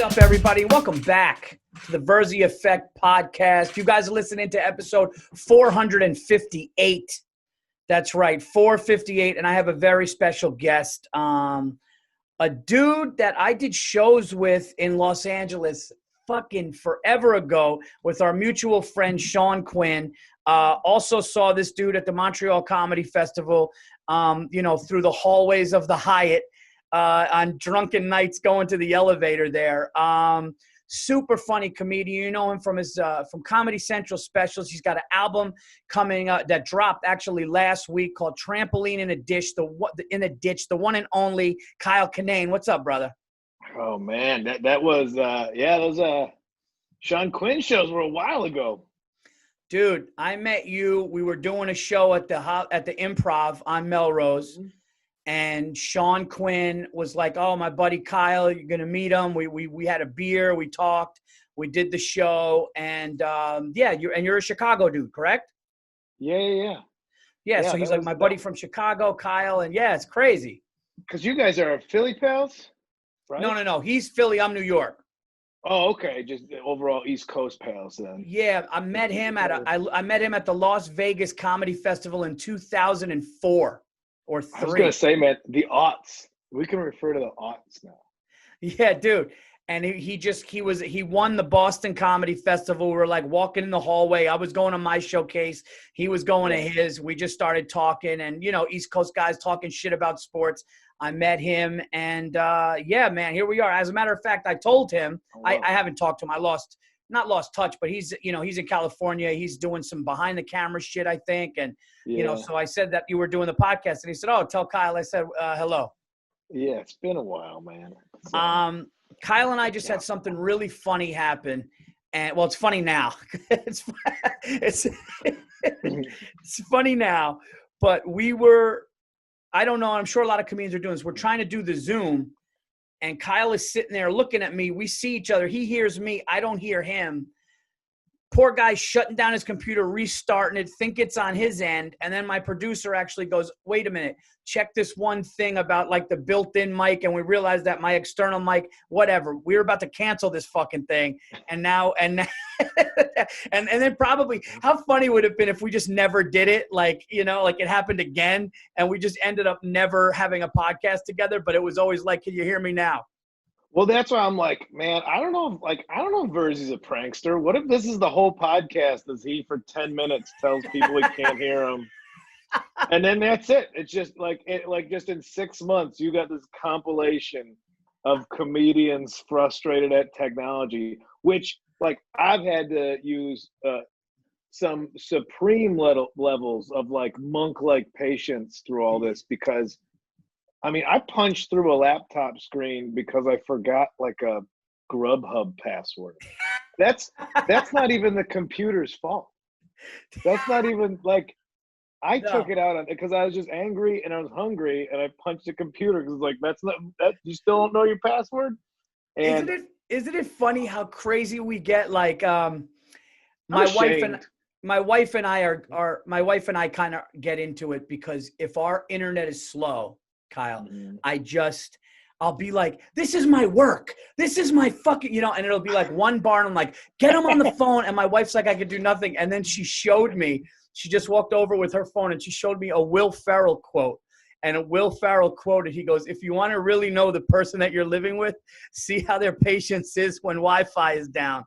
up, everybody? Welcome back to the Virzi Effect podcast. You guys are listening to episode 458. That's right, 458. And I have a very special guest, a dude that I did shows with in Los Angeles fucking forever ago with our mutual friend, Sean Quinn. Also saw this dude at the Montreal Comedy Festival, through the hallways of the Hyatt. On drunken nights going to the elevator there. Super funny comedian. You know him from his from Comedy Central specials. He's got an album coming that dropped actually last week called Trampoline in a Ditch, the one and only Kyle Kinane. What's up, brother? Oh man, that was those Sean Quinn shows were a while ago. Dude, I met you. We were doing a show at the Improv on Melrose. Mm-hmm. And Sean Quinn was like, "Oh, my buddy Kyle, you're gonna meet him." We had a beer, we talked, we did the show, and you're a Chicago dude, correct? Yeah. So he's like my buddy from Chicago, Kyle, and yeah, it's crazy. Because you guys are Philly pals, right? No. He's Philly, I'm New York. Oh, okay, just the overall East Coast pals then. Yeah, I met him at the Las Vegas Comedy Festival in 2004. Or 3. I was going to say, man, the aughts. We can refer to the aughts now. Yeah, dude. And he won the Boston Comedy Festival. We were like walking in the hallway. I was going to my showcase. He was going to his. We just started talking and, East Coast guys talking shit about sports. I met him and, man, here we are. As a matter of fact, I told him, I haven't talked to him. Not lost touch, but he's in California. He's doing some behind the camera shit, I think. And, so I said that you were doing the podcast and he said, "Oh, tell Kyle I said hello." Yeah, it's been a while, man. Kyle and I just had something really funny happen. And well, it's funny now. it's funny now, but I don't know. I'm sure a lot of comedians are doing this. We're trying to do the Zoom. And Kyle is sitting there looking at me. We see each other. He hears me. I don't hear him. Poor guy's shutting down his computer, restarting it, think it's on his end. And then my producer actually goes, "Wait a minute, check this one thing about like the built-in mic." And we realized that my external mic, whatever, we were about to cancel this fucking thing. And now, and then probably how funny would it have been if we just never did it? Like it happened again and we just ended up never having a podcast together. But it was always like, "Can you hear me now?" Well, that's why I'm like, man, I don't know if Virzi's a prankster. What if this is the whole podcast as he for 10 minutes tells people he can't hear him? And then that's it. It's just just in 6 months, you got this compilation of comedians frustrated at technology, which like I've had to use some supreme levels of like monk-like patience through all this because I punched through a laptop screen because I forgot like a Grubhub password. That's not even the computer's fault. That's not even like I took it out on because I was just angry and I was hungry and I punched the computer because like that you still don't know your password. And isn't it funny how crazy we get? Like my wife and I kind of get into it because if our internet is slow, Kyle, I'll be like, "This is my work. This is my fucking," and it'll be like one bar and I'm like, "Get him on the phone." And my wife's like, "I could do nothing." And then she just walked over with her phone and she showed me a Will Ferrell quote. And Will Ferrell quoted, he goes, "If you want to really know the person that you're living with, see how their patience is when Wi-Fi is down."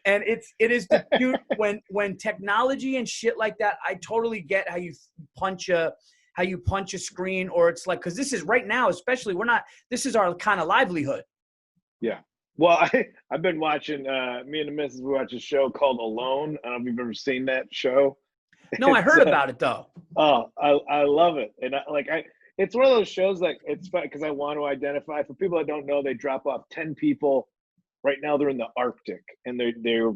And it is the cute when technology and shit like that, I totally get how you punch a screen, or it's like, because this is right now, especially this is our kind of livelihood. Yeah. Well, I've been watching, me and the missus, we watch a show called Alone. I don't know if you've ever seen that show. No, I heard about it though. Oh, I love it. And it's one of those shows that it's fun because I want to identify for people that don't know, they drop off 10 people. Right now they're in the Arctic and they're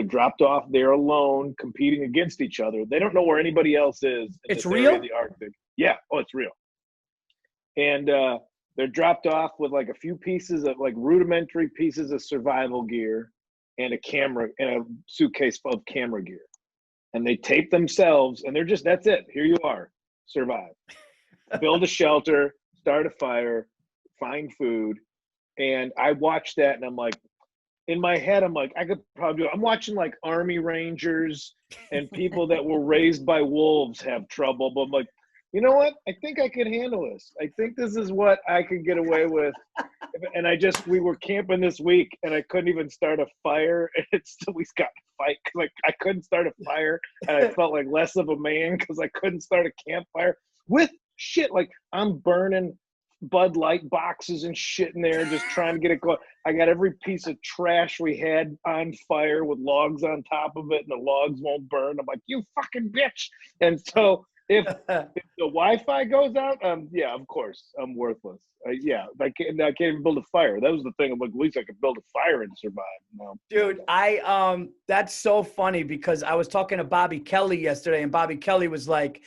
dropped off. They're alone competing against each other. They don't know where anybody else is. It's real? In the Arctic. Yeah. Oh, it's real. And they're dropped off with like a few pieces of like rudimentary pieces of survival gear and a camera and a suitcase of camera gear. And they tape themselves and that's it. Here you are. Survive. Build a shelter, start a fire, find food. And I watched that and I'm like, in my head, I'm like, I could probably do it. I'm watching like Army Rangers and people that were raised by wolves have trouble. But I'm like, you know what? I think I can handle this. I think this is what I could get away with. And we were camping this week and I couldn't even start a fire. And we got a fight because I couldn't start a fire. And I felt like less of a man because I couldn't start a campfire with shit. Like I'm burning Bud Light boxes and shit in there, just trying to get it going. I got every piece of trash we had on fire with logs on top of it, and the logs won't burn. I'm like, you fucking bitch. And so if the Wi-Fi goes out, yeah, of course, I'm worthless. Yeah, I can't even build a fire. That was the thing. I'm like, at least I could build a fire and survive. No. Dude, that's so funny because I was talking to Bobby Kelly yesterday, and Bobby Kelly was like,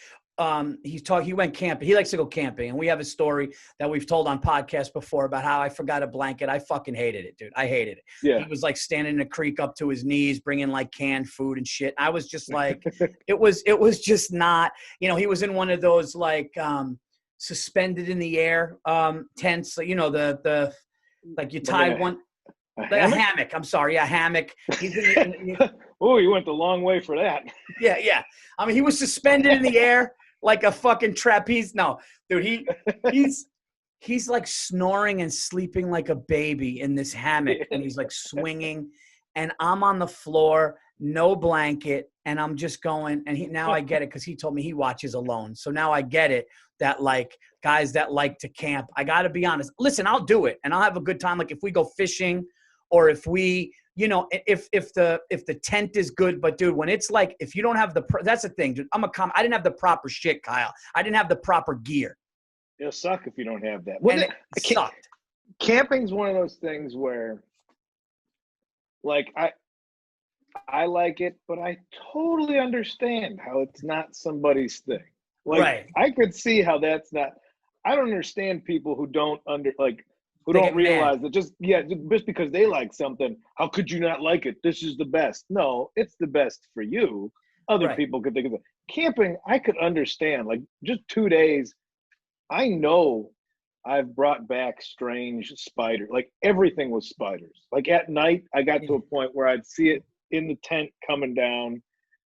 he went camping. He likes to go camping. And we have a story that we've told on podcasts before about how I forgot a blanket. I fucking hated it, dude. I hated it. Yeah. He was like standing in a creek up to his knees, bringing like canned food and shit. I was just like, it was just not, he was in one of those like, suspended in the air, tents, the like you tie one, like a hammock. I'm sorry. A hammock. Oh, you went the long way for that. Yeah. I mean, he was suspended in the air like a fucking trapeze. No, dude, he's like snoring and sleeping like a baby in this hammock, and he's like swinging, and I'm on the floor, no blanket, and I'm just going. And now I get it because he told me he watches Alone, so now I get it that like guys that like to camp. I got to be honest. Listen, I'll do it, and I'll have a good time. Like if we go fishing, or if we. If the tent is good, but dude, when it's like, if you don't have that's the thing, dude, I didn't have the proper shit, Kyle. I didn't have the proper gear. It'll suck if you don't have that. And it sucked. Camping's one of those things where like, I like it, but I totally understand how it's not somebody's thing. Like right. I could see how that's not, I don't understand people who don't who don't realize that just because they like something, how could you not like it? This is the best. No, it's the best for you. Other people could think of it. Camping, I could understand. Like just 2 days, I know I've brought back strange spiders. Like everything was spiders. Like at night, I got to a point where I'd see it in the tent coming down,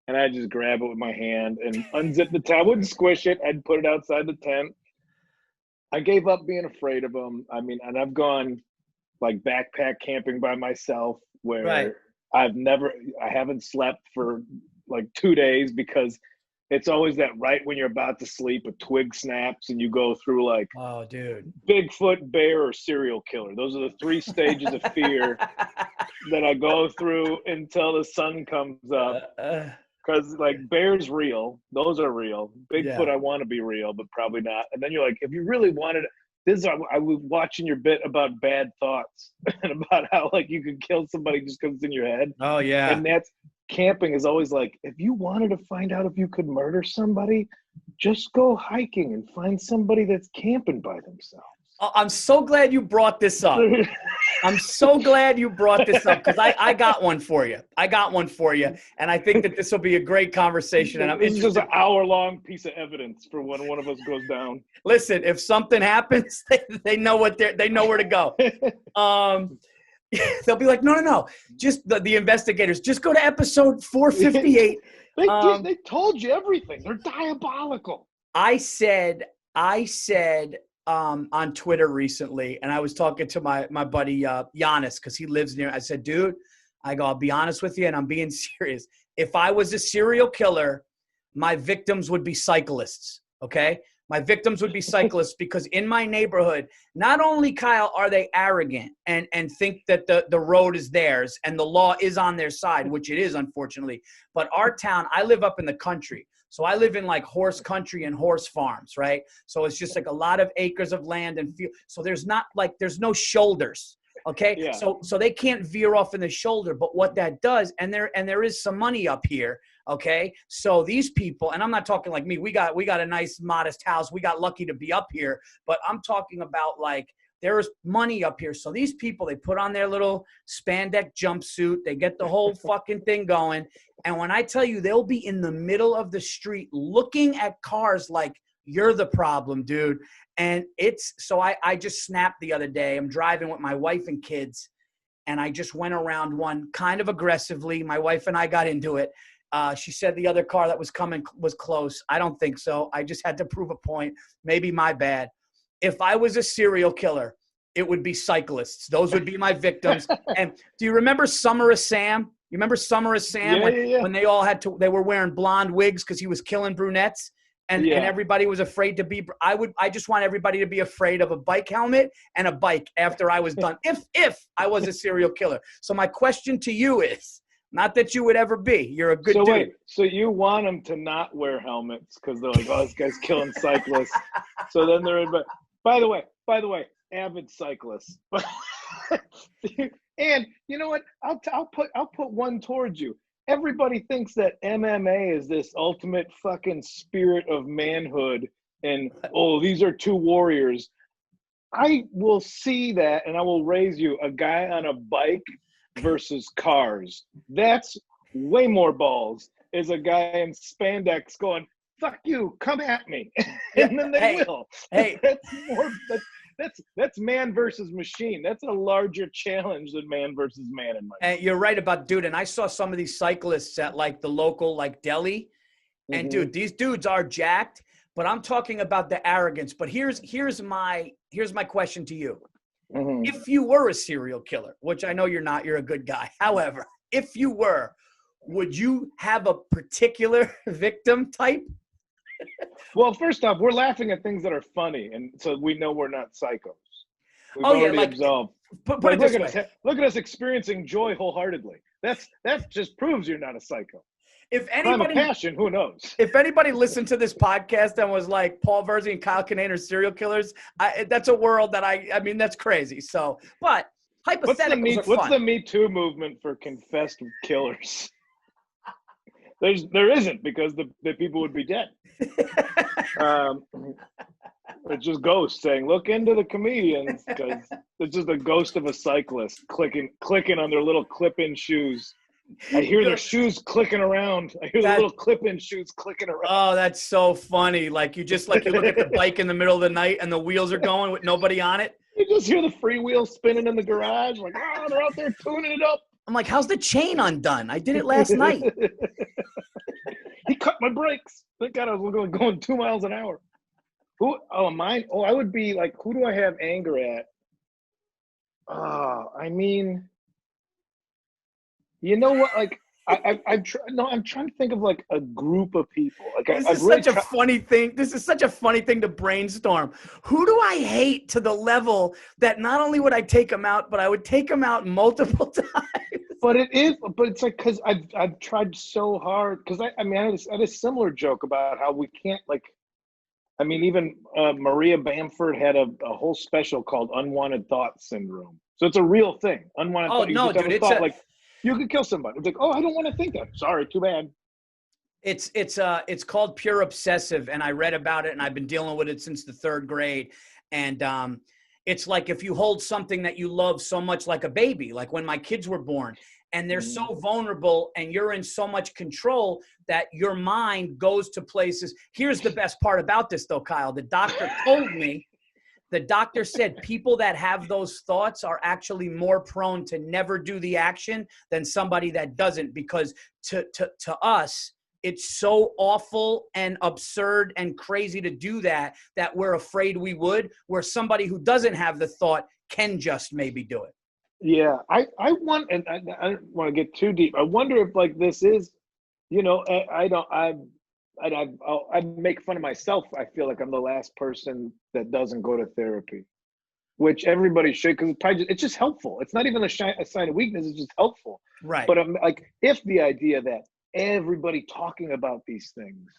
and I'd just grab it with my hand and unzip the tent. I wouldn't squish it. I'd put it outside the tent. I gave up being afraid of them. I mean, and I've gone like backpack camping by myself where I haven't slept for like 2 days because it's always that right when you're about to sleep, a twig snaps and you go through like, oh, dude, Bigfoot, bear, or serial killer. Those are the 3 stages of fear that I go through until the sun comes up. Because like bear's real, those are real. Bigfoot, I want to be real, but probably not. And then you're like, if you really wanted, I was watching your bit about bad thoughts and about how like you could kill somebody just because it's in your head. Oh yeah. And that's camping is always like, if you wanted to find out if you could murder somebody, just go hiking and find somebody that's camping by themselves. I'm so glad you brought this up. I'm so glad you brought this up because I got one for you. And I think that this will be a great conversation. And This is just an hour-long piece of evidence for when one of us goes down. Listen, if something happens, they know where to go. They'll be like, no. Just the investigators. Just go to episode 458. They told you everything. They're diabolical. I said on Twitter recently, and I was talking to my buddy Giannis because he lives near. I said, dude, I'll be honest with you, and I'm being serious. If I was a serial killer, my victims would be cyclists. Okay, my victims would be cyclists because in my neighborhood, not only, Kyle, are they arrogant and think that the road is theirs and the law is on their side, which it is, unfortunately, but our town, I live up in the country. So I live in like horse country and horse farms, right? So it's just like a lot of acres of land and field. So there's no shoulders, okay? Yeah. So they can't veer off in the shoulder. But what that does, and there is some money up here, okay? So these people, and I'm not talking like me. We got a nice modest house. We got lucky to be up here. But I'm talking about like there is money up here. So these people, they put on their little spandex jumpsuit. They get the whole fucking thing going. And when I tell you, they'll be in the middle of the street looking at cars like you're the problem, dude. And so I just snapped the other day. I'm driving with my wife and kids. and I just went around one kind of aggressively. My wife and I got into it. She said the other car that was coming was close. I don't think so. I just had to prove a point. Maybe my bad. If I was a serial killer, it would be cyclists. Those would be my victims. And do you remember Summer of Sam? You remember Summer of Sam when they all they were wearing blonde wigs because he was killing brunettes, and everybody was afraid to be. I just want everybody to be afraid of a bike helmet and a bike after I was done. If I was a serial killer. So my question to you is, not that you would ever be. You're a good dude. Wait, so you want them to not wear helmets because they're like, oh, this guy's killing cyclists. So then they're in. But by the way, avid cyclists. And you know what? I'll put one towards you. Everybody thinks that MMA is this ultimate fucking spirit of manhood, and these are two warriors. I will see that, and I will raise you a guy on a bike versus cars. That's way more balls. Is a guy in spandex going, "Fuck you, come at me," and then they will. Hey, that's man versus machine. That's a larger challenge than man versus man in my opinion. And you're right about dude. And I saw some of these cyclists at like the local deli, and dude, these dudes are jacked. But I'm talking about the arrogance. But here's my question to you. If you were a serial killer, which I know you're not, you're a good guy. However, if you were, would you have a particular victim type? Well, first off, we're laughing at things that are funny, and so we know we're not psychos. We've absolved. Look at us experiencing joy wholeheartedly. That just proves you're not a psycho. If anybody, passion, who knows? If anybody listened to this podcast and was like, Paul Virzi and Kyle Kinane are serial killers, that's a world that I mean, that's crazy. So, but hypotheticals are fun. What's the Me Too movement for confessed killers? There isn't, because the people would be dead. It's just ghosts saying, "Look into the comedians," because it's just a ghost of a cyclist clicking on their little clip-in shoes. I hear their shoes clicking around. I hear the little clip-in shoes clicking around. Oh, that's so funny. Like you look at the bike in the middle of the night and the wheels are going with nobody on it. You just hear the freewheel spinning in the garage. Like, they're out there tuning it up. I'm like, how's the chain undone? I did it last night. He cut my brakes. Thank God I was going 2 miles an hour. Mine. Oh, I would be like, who do I have anger at? I mean, you know what? Like, I'm trying to think of like a group of people. Like, this is such a funny thing. This is such a funny thing to brainstorm. Who do I hate to the level that not only would I take them out, but I would take them out multiple times? But it's like, because I've tried so hard. Because I had a similar joke about how we can't, like, I mean, even Maria Bamford had a whole special called Unwanted Thought Syndrome. So it's a real thing. Unwanted thought. No, dude, like, you could kill somebody. It's like, I don't want to think that. Sorry, too bad. It's called pure obsessive, and I read about it, and I've been dealing with it since the 3rd grade. And it's like if you hold something that you love so much, like a baby, like when my kids were born, and they're so vulnerable, and you're in so much control that your mind goes to places. Here's the best part about this, though, Kyle. The doctor told me. The doctor said people that have those thoughts are actually more prone to never do the action than somebody that doesn't, because to us, it's so awful and absurd and crazy to do that we're afraid we would, where somebody who doesn't have the thought can just maybe do it. Yeah, I want, and I don't want to get too deep. I wonder if like this is, I'd make fun of myself. I feel like I'm the last person that doesn't go to therapy, which everybody should, because it's just helpful. It's not even a sign of weakness. It's just helpful. Right. But I'm like, if the idea that everybody talking about these things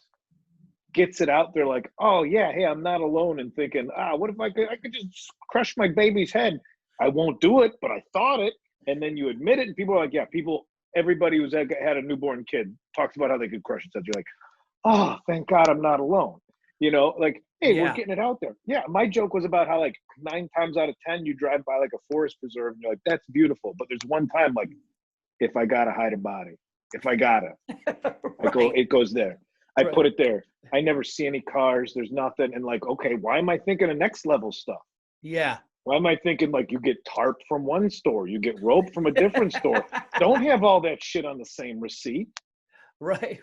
gets it out there, like, oh yeah, hey, I'm not alone in thinking, what if I could just crush my baby's head? I won't do it, but I thought it. And then you admit it, and people are like, yeah, everybody who's had a newborn kid talks about how they could crush it. So you're like, oh, thank God I'm not alone. Like, hey, we're getting it out there. Yeah, my joke was about how like 9 times out of 10 you drive by like a forest preserve and you're like, that's beautiful. But there's one time, like, if I gotta hide a body, right. It goes there. I put it there. I never see any cars. There's nothing. And like, okay, why am I thinking of next level stuff? Yeah. Why am I thinking like you get tarp from one store, you get rope from a different store? Don't have all that shit on the same receipt. Right.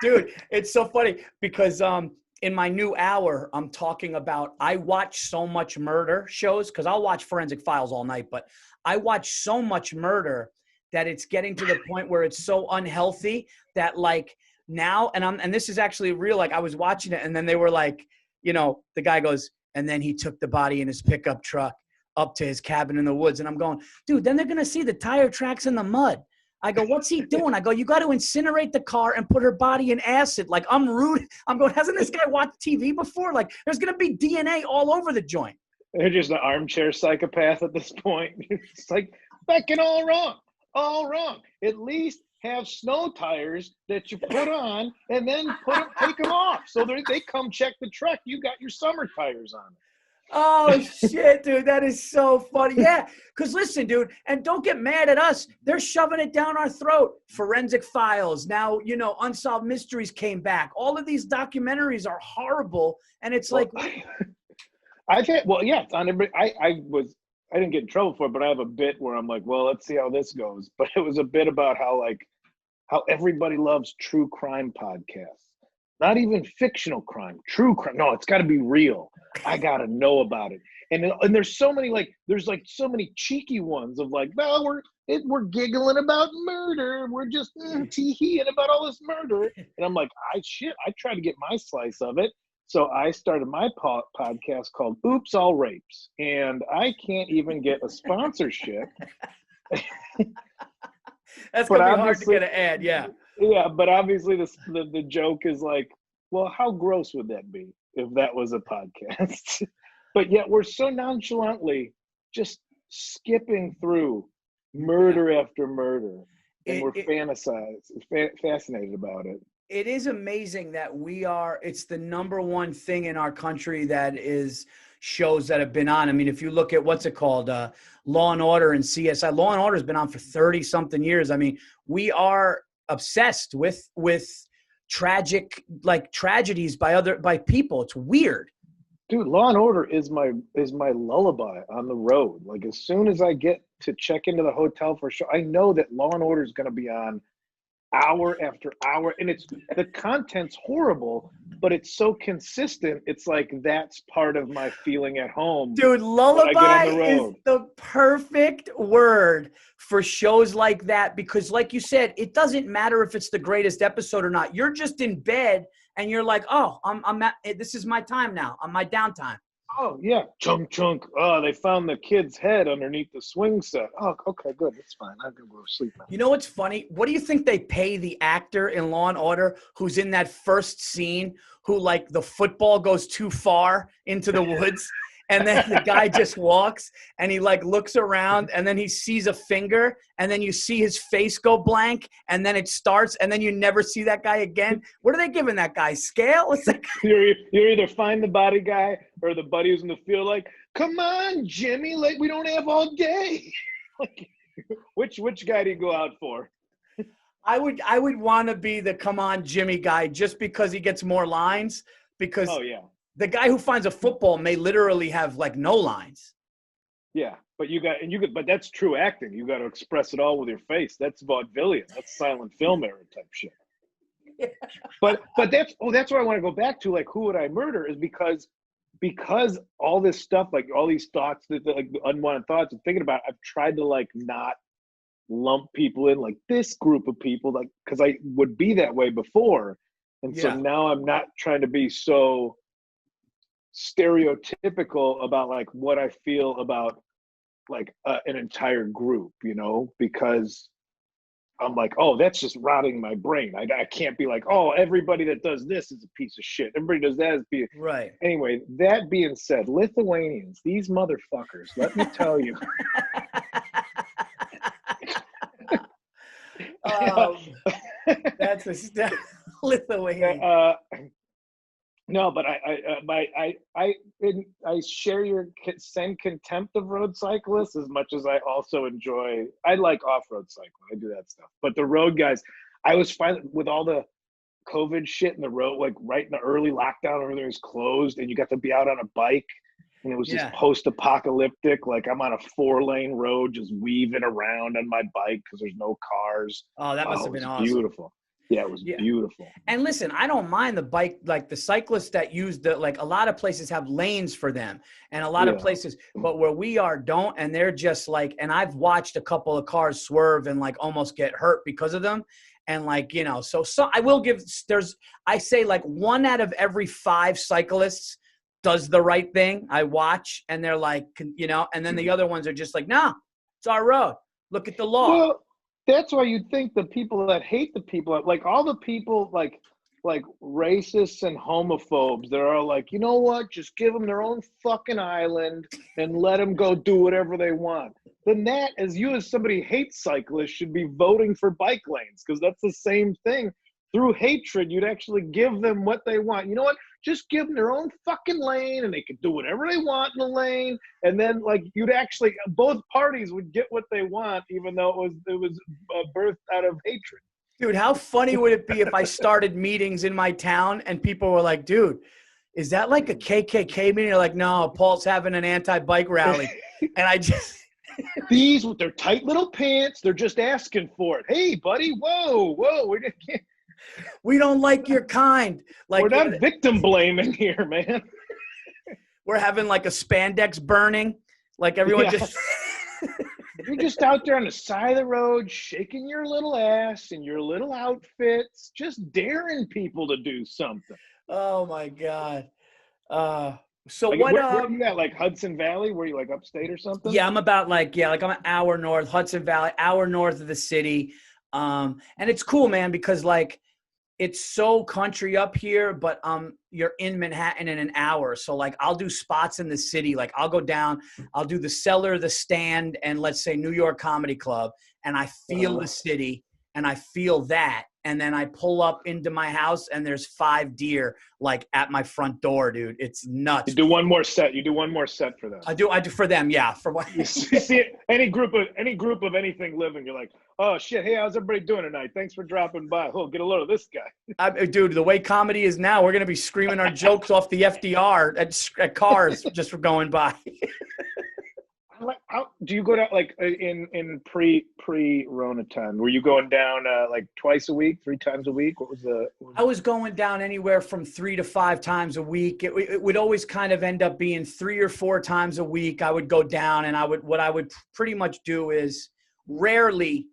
Dude, it's so funny because in my new hour, I'm talking about, I watch so much murder shows because I'll watch Forensic Files all night, but I watch so much murder that it's getting to the point where it's so unhealthy that like now, and this is actually real, like I was watching it and then they were like, you know, the guy goes, and then he took the body in his pickup truck up to his cabin in the woods. And I'm going, dude, then they're going to see the tire tracks in the mud. I go, what's he doing? I go, you got to incinerate the car and put her body in acid. Like, I'm rude. I'm going, hasn't this guy watched TV before? Like, there's going to be DNA all over the joint. They're just an armchair psychopath at this point. It's like, fucking all wrong. All wrong. At least have snow tires that you put on and then take them off. So they come check the truck. You got your summer tires on. Oh, shit, dude. That is so funny. Yeah, because listen, dude, and don't get mad at us. They're shoving it down our throat. Forensic Files. Now, you know, Unsolved Mysteries came back. All of these documentaries are horrible. And it's like. I've had, well, yeah, it's on every, I didn't get in trouble for it, but I have a bit where I'm like, well, let's see how this goes. But it was a bit about how everybody loves true crime podcasts. Not even fictional crime, true crime. No, it's got to be real. I got to know about it. And there's so many, like, there's like so many cheeky ones of like, no, we're giggling about murder. We're just tee-heeing about all this murder. And I'm like, I tried to get my slice of it. So I started my podcast called Oops, All Rapes. And I can't even get a sponsorship. That's going to be hard to get an ad, yeah. Yeah, but obviously the joke is like, well, how gross would that be if that was a podcast? But yet we're so nonchalantly just skipping through murder after murder, and we're fascinated about it. It is amazing that it's the number one thing in our country that is shows that have been on. I mean, if you look at what's it called, Law and Order and CSI, Law and Order has been on for 30 something years. I mean, we are obsessed with tragedies by people. It's weird. Dude, Law and Order is my lullaby on the road. Like, as soon as I get to check into the hotel for a show, I know that Law and Order is going to be on hour after hour, and the content's horrible, but it's so consistent. It's like that's part of my feeling at home. Dude, lullaby is the perfect word for shows like that, because like you said, it doesn't matter if it's the greatest episode or not. You're just in bed and you're like, oh, this is my time now. On my downtime. Oh yeah, chunk. Oh, they found the kid's head underneath the swing set. Oh, okay, good. That's fine. I'm gonna go to sleep now. You know what's funny? What do you think they pay the actor in Law and Order who's in that first scene, who like the football goes too far into the woods, and then the guy just walks and he like looks around and then he sees a finger and then you see his face go blank and then it starts and then you never see that guy again? What are they giving that guy? Scale? You either find the body guy or the buddy who's in the field like, come on, Jimmy, like we don't have all day. Like, which guy do you go out for? I would want to be the come on, Jimmy guy, just because he gets more lines, because the guy who finds a football may literally have like no lines. Yeah, but but that's true acting. You got to express it all with your face. That's vaudevillian. That's silent film era type shit. Yeah. But that's what I want to go back to. Like, who would I murder? Is because all this stuff, like all these thoughts, that like the unwanted thoughts I'm thinking about, I've tried to like not lump people in like this group of people, like, because I would be that way before, and so now I'm not trying to be so stereotypical about like what I feel about like an entire group, you know, because I'm like, oh, that's just rotting my brain. I can't be like, oh, everybody that does this is a piece of shit. Everybody does that is right. Anyway, that being said, Lithuanians, these motherfuckers, let me tell you. That's a step. Lithuania. No, but I share your same contempt of road cyclists as much as I also enjoy. I like off-road cycling. I do that stuff. But the road guys, I was fine with all the COVID shit in the road, like right in the early lockdown, everything was closed, and you got to be out on a bike And it was just Yeah. post-apocalyptic. Like I'm on a 4-lane road, just weaving around on my bike because there's no cars. Oh, that must Oh, have it been was awesome. beautiful. Yeah, it was beautiful. And listen, I don't mind the bike, like the cyclists that use like a lot of places have lanes for them and a lot of places, but where we are don't. And they're just like, and I've watched a couple of cars swerve and like almost get hurt because of them. And like, you know, so I will give, I say like 1 out of every 5 cyclists does the right thing. I watch and they're like, you know, and then the other ones are just like, nah, it's our road. Look at the law. Well, that's why you'd think the people that hate the people, like all the people like racists and homophobes, they're all like, you know what? Just give them their own fucking island and let them go do whatever they want. Then that, as somebody who hates cyclists, should be voting for bike lanes because that's the same thing. Through hatred, you'd actually give them what they want. You know what? Just give them their own fucking lane and they could do whatever they want in the lane. And then like you'd actually, both parties would get what they want, even though it was birthed out of hatred. Dude, how funny would it be if I started meetings in my town and people were like, dude, is that like a KKK meeting? You're like, no, Paul's having an anti-bike rally. And I just... These with their tight little pants, they're just asking for it. Hey, buddy, whoa, we don't like your kind. Like, we're not victim blaming here, man. We're having like a spandex burning. Like everyone just... You're just out there on the side of the road, shaking your little ass in your little outfits, just daring people to do something. Oh my God. So like, what? Where are you at? Like Hudson Valley? Were you like upstate or something? Yeah, I'm about like I'm an hour north, Hudson Valley, hour north of the city. And it's cool, man, because like it's so country up here, but you're in Manhattan in an hour. So like I'll do spots in the city. Like I'll go down, I'll do the Cellar, the Stand, and let's say New York Comedy Club, and I feel the city and I feel that. And then I pull up into my house and there's 5 deer like at my front door, dude. It's nuts. You do one more set. You do one more set for them. I do for them. Yeah. For what? You see any group of anything living, you're like, oh shit. Hey, how's everybody doing tonight? Thanks for dropping by. Oh, get a load of this guy. Dude, the way comedy is now, we're going to be screaming our jokes off the FDR at cars just for going by. How do you go down like in pre-Rona time? Were you going down like twice a week, 3 times a week? What was the? I was going down anywhere from 3 to 5 times a week. It would always kind of end up being 3 or 4 times a week. I would go down, and what I would pretty much do is rarely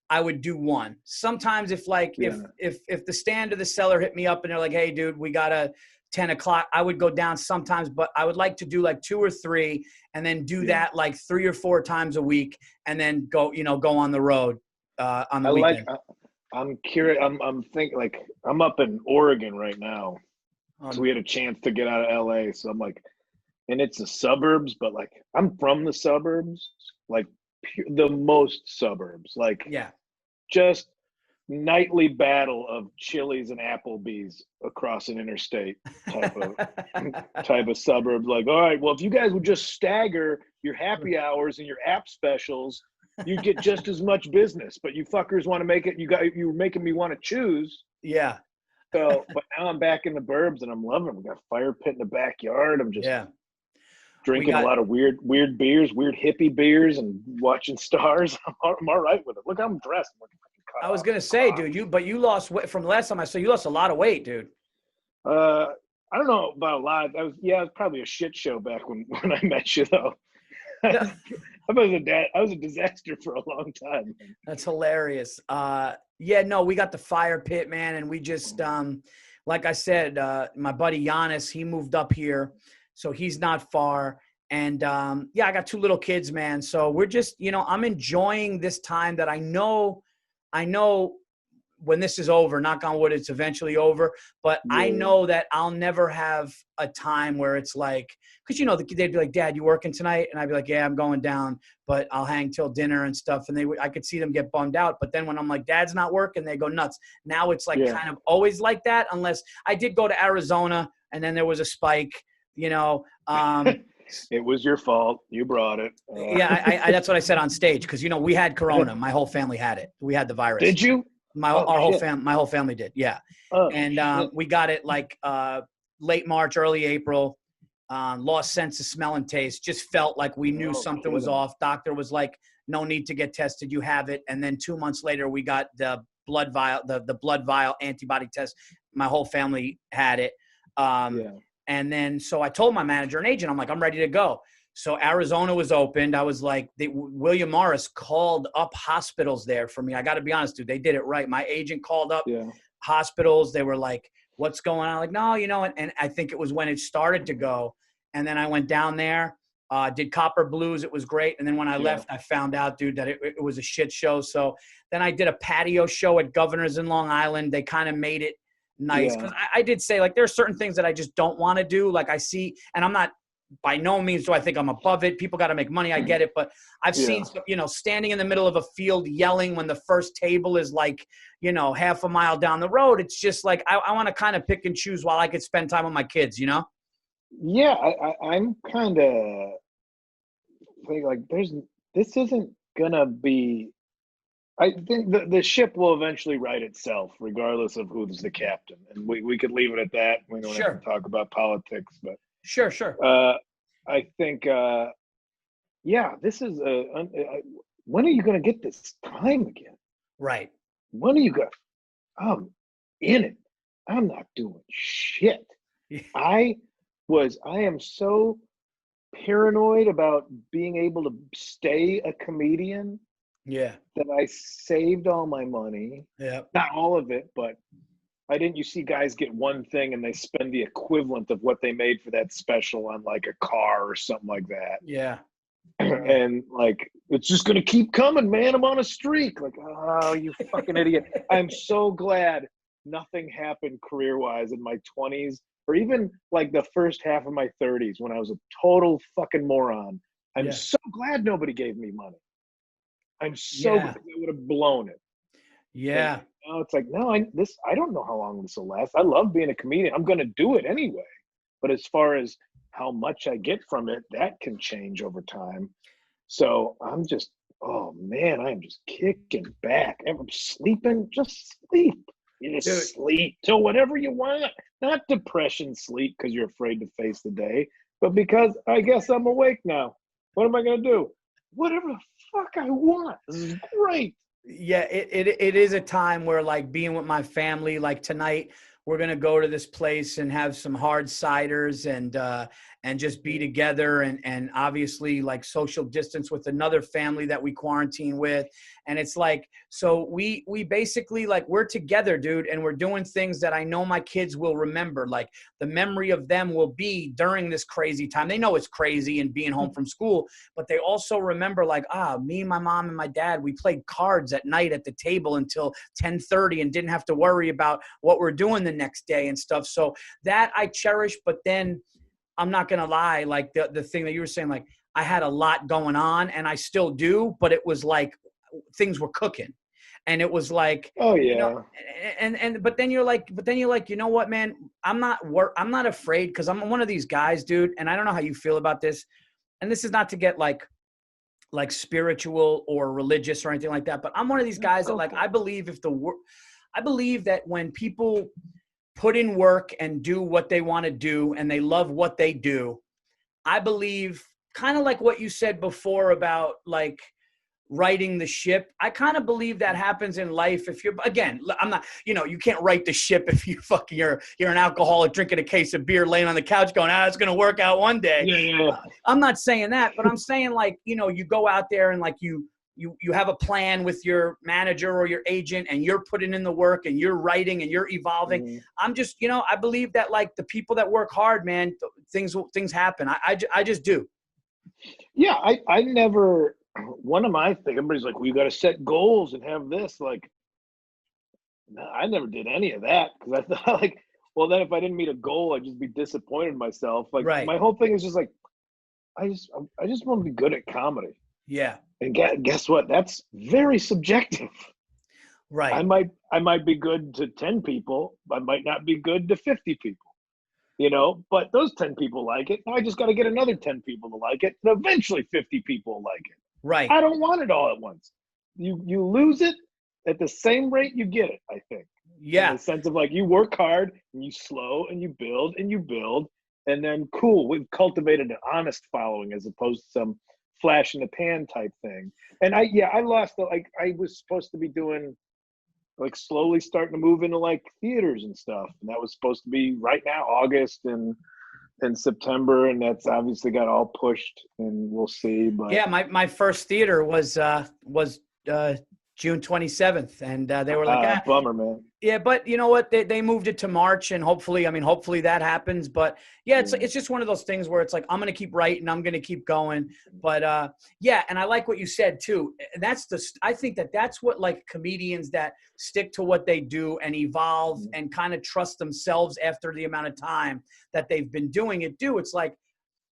I would do one. Sometimes if the Stand or the Cellar hit me up and they're like, hey, dude, we got a 10 o'clock, I would go down sometimes, but I would like to do like 2 or 3 and then do that like 3 or 4 times a week and then go on the road on the weekend. I'm curious. I'm thinking like I'm up in Oregon right now. So we had a chance to get out of LA. So I'm like, and it's the suburbs, but like I'm from the suburbs, like the most suburbs, like just nightly battle of Chili's and Applebee's across an interstate type of suburb. Like, all right, well, if you guys would just stagger your happy hours and your app specials, you'd get just as much business. But you fuckers want to make it. You're making me want to choose. Yeah. So, but now I'm back in the burbs and I'm loving it. We got a fire pit in the backyard. I'm just drinking a lot of weird beers, weird hippie beers, and watching stars. I'm all right with it. Look how I'm dressed. I was gonna say, dude, you lost weight from the last time I saw you. Lost a lot of weight, dude. I don't know about a lot. It was probably a shit show back when I met you, though. I was a disaster for a long time. That's hilarious. We got the fire pit, man, and we just like I said, my buddy Giannis, he moved up here, so he's not far. And I got 2 little kids, man. So we're just, I'm enjoying this time that I know when this is over, knock on wood, it's eventually over. But I know that I'll never have a time where it's like, because, they'd be like, Dad, you working tonight? And I'd be like, yeah, I'm going down, but I'll hang till dinner and stuff. And I could see them get bummed out. But then when I'm like, Dad's not working, they go nuts. Now it's like kind of always like that, unless I did go to Arizona and then there was a spike, It was your fault. You brought it. I that's what I said on stage because we had Corona. My whole family had it. We had the virus. Did you? My whole family did. Yeah. We got it like late March, early April, lost sense of smell and taste, just felt like we knew something was off. Doctor was like, no need to get tested. You have it. And then 2 months later, we got the blood vial, the blood vial antibody test. My whole family had it. And then, so I told my manager and agent, I'm like, I'm ready to go. So Arizona was opened. I was like, William Morris called up hospitals there for me. I got to be honest, dude, they did it right. My agent called up hospitals. They were like, what's going on? Like, no, you know, and I think it was when it started to go. And then I went down there, did Copper Blues. It was great. And then when I left, I found out, dude, that it was a shit show. So then I did a patio show at Governor's in Long Island. They kind of made it nice. Because I did say, like, there are certain things that I just don't want to do. Like I see, and I'm not, by no means do I think I'm above it. People got to make money. I get it. But I've seen, you know, standing in the middle of a field yelling when the first table is like, you know, half a mile down the road. It's just like, I want to kind of pick and choose while I could spend time with my kids, you know? Yeah, I'm kind of like, this isn't going to be, I think the ship will eventually right itself, regardless of who's the captain. And we could leave it at that. We don't have to talk about politics, but Sure. I think, this is when are you going to get this time again? Right. When are you going? I'm in it. I'm not doing shit. I am so paranoid about being able to stay a comedian. That I saved all my money. Not all of it, but you see guys get one thing and they spend the equivalent of what they made for that special on like a car or something like that. And like, it's just going to keep coming, man. I'm on a streak. Like, oh, you fucking idiot. I'm so glad nothing happened career-wise in my 20s or even like the first half of my 30s when I was a total fucking moron. I'm so glad nobody gave me money. I'm so glad I would have blown it. And now it's like, no, I don't know how long this will last. I love being a comedian. I'm going to do it anyway. But as far as how much I get from it, that can change over time. So I'm just, oh man, I'm just kicking back. I'm sleeping, just sleep. You just sleep till whatever you want. Not depression sleep because you're afraid to face the day, but because I guess I'm awake now. What am I going to do? Whatever the fuck I want. This is great. Yeah, it is a time where, like, being with my family, like tonight, we're going to go to this place and have some hard ciders and just be together and obviously like social distance with another family that we quarantine with. And it's like, so we basically, like, we're together, dude, and we're doing things that I know my kids will remember. Like, the memory of them will be during this crazy time. They know it's crazy and being home from school, but they also remember, like, me, my mom, and my dad, we played cards at night at the table until 10:30 and didn't have to worry about what we're doing the next day and stuff. So that I cherish. But then I'm not going to lie, like the thing that you were saying, like, I had a lot going on and I still do, but it was like things were cooking. And it was like, you know, but then you're like, you know what, man, I'm not afraid, because I'm one of these guys, dude. And I don't know how you feel about this. And this is not to get like spiritual or religious or anything like that, but I'm one of these guys that, like, I believe that when people put in work and do what they want to do and they love what they do, I believe, kind of like what you said before about like righting the ship. I kind of believe that happens in life. If you're, again, I'm not, you know, you can't right the ship if you fucking, you're an alcoholic drinking a case of beer, laying on the couch going, it's going to work out one day. I'm not saying that, but I'm saying, like, you know, you go out there and like you have a plan with your manager or your agent and you're putting in the work and you're writing and you're evolving. I'm just, you know, I believe that, like, the people that work hard, man, things happen. I just do. Yeah. I never, one of my things, everybody's like, well, you got to set goals and have this. Like, no, I never did any of that, because I thought, like, well, then if I didn't meet a goal, I'd just be disappointed in myself. Like, my whole thing is just like, I just want to be good at comedy. Yeah. And guess what? That's very subjective. Right. I might be good to 10 people. I might not be good to 50 people. You know, but those 10 people like it. Now I just got to get another 10 people to like it. And eventually 50 people will like it. Right. I don't want it all at once. You lose it at the same rate you get it, I think. Yeah. In the sense of, like, you work hard and you slow and you build and you build. And then cool, we've cultivated an honest following as opposed to some flash in the pan type thing. And I lost I was supposed to be doing like slowly starting to move into like theaters and stuff. And that was supposed to be right now, August and September, and that's obviously got all pushed, and we'll see. But yeah, my first theater was June 27th, and they were like, bummer, man. Yeah, but you know what? They moved it to March, and hopefully that happens. But yeah, it's just one of those things where it's like I'm gonna keep writing, I'm gonna keep going. But yeah, and I like what you said too. I think that's what like comedians that stick to what they do and evolve and kind of trust themselves after the amount of time that they've been doing it do. It's like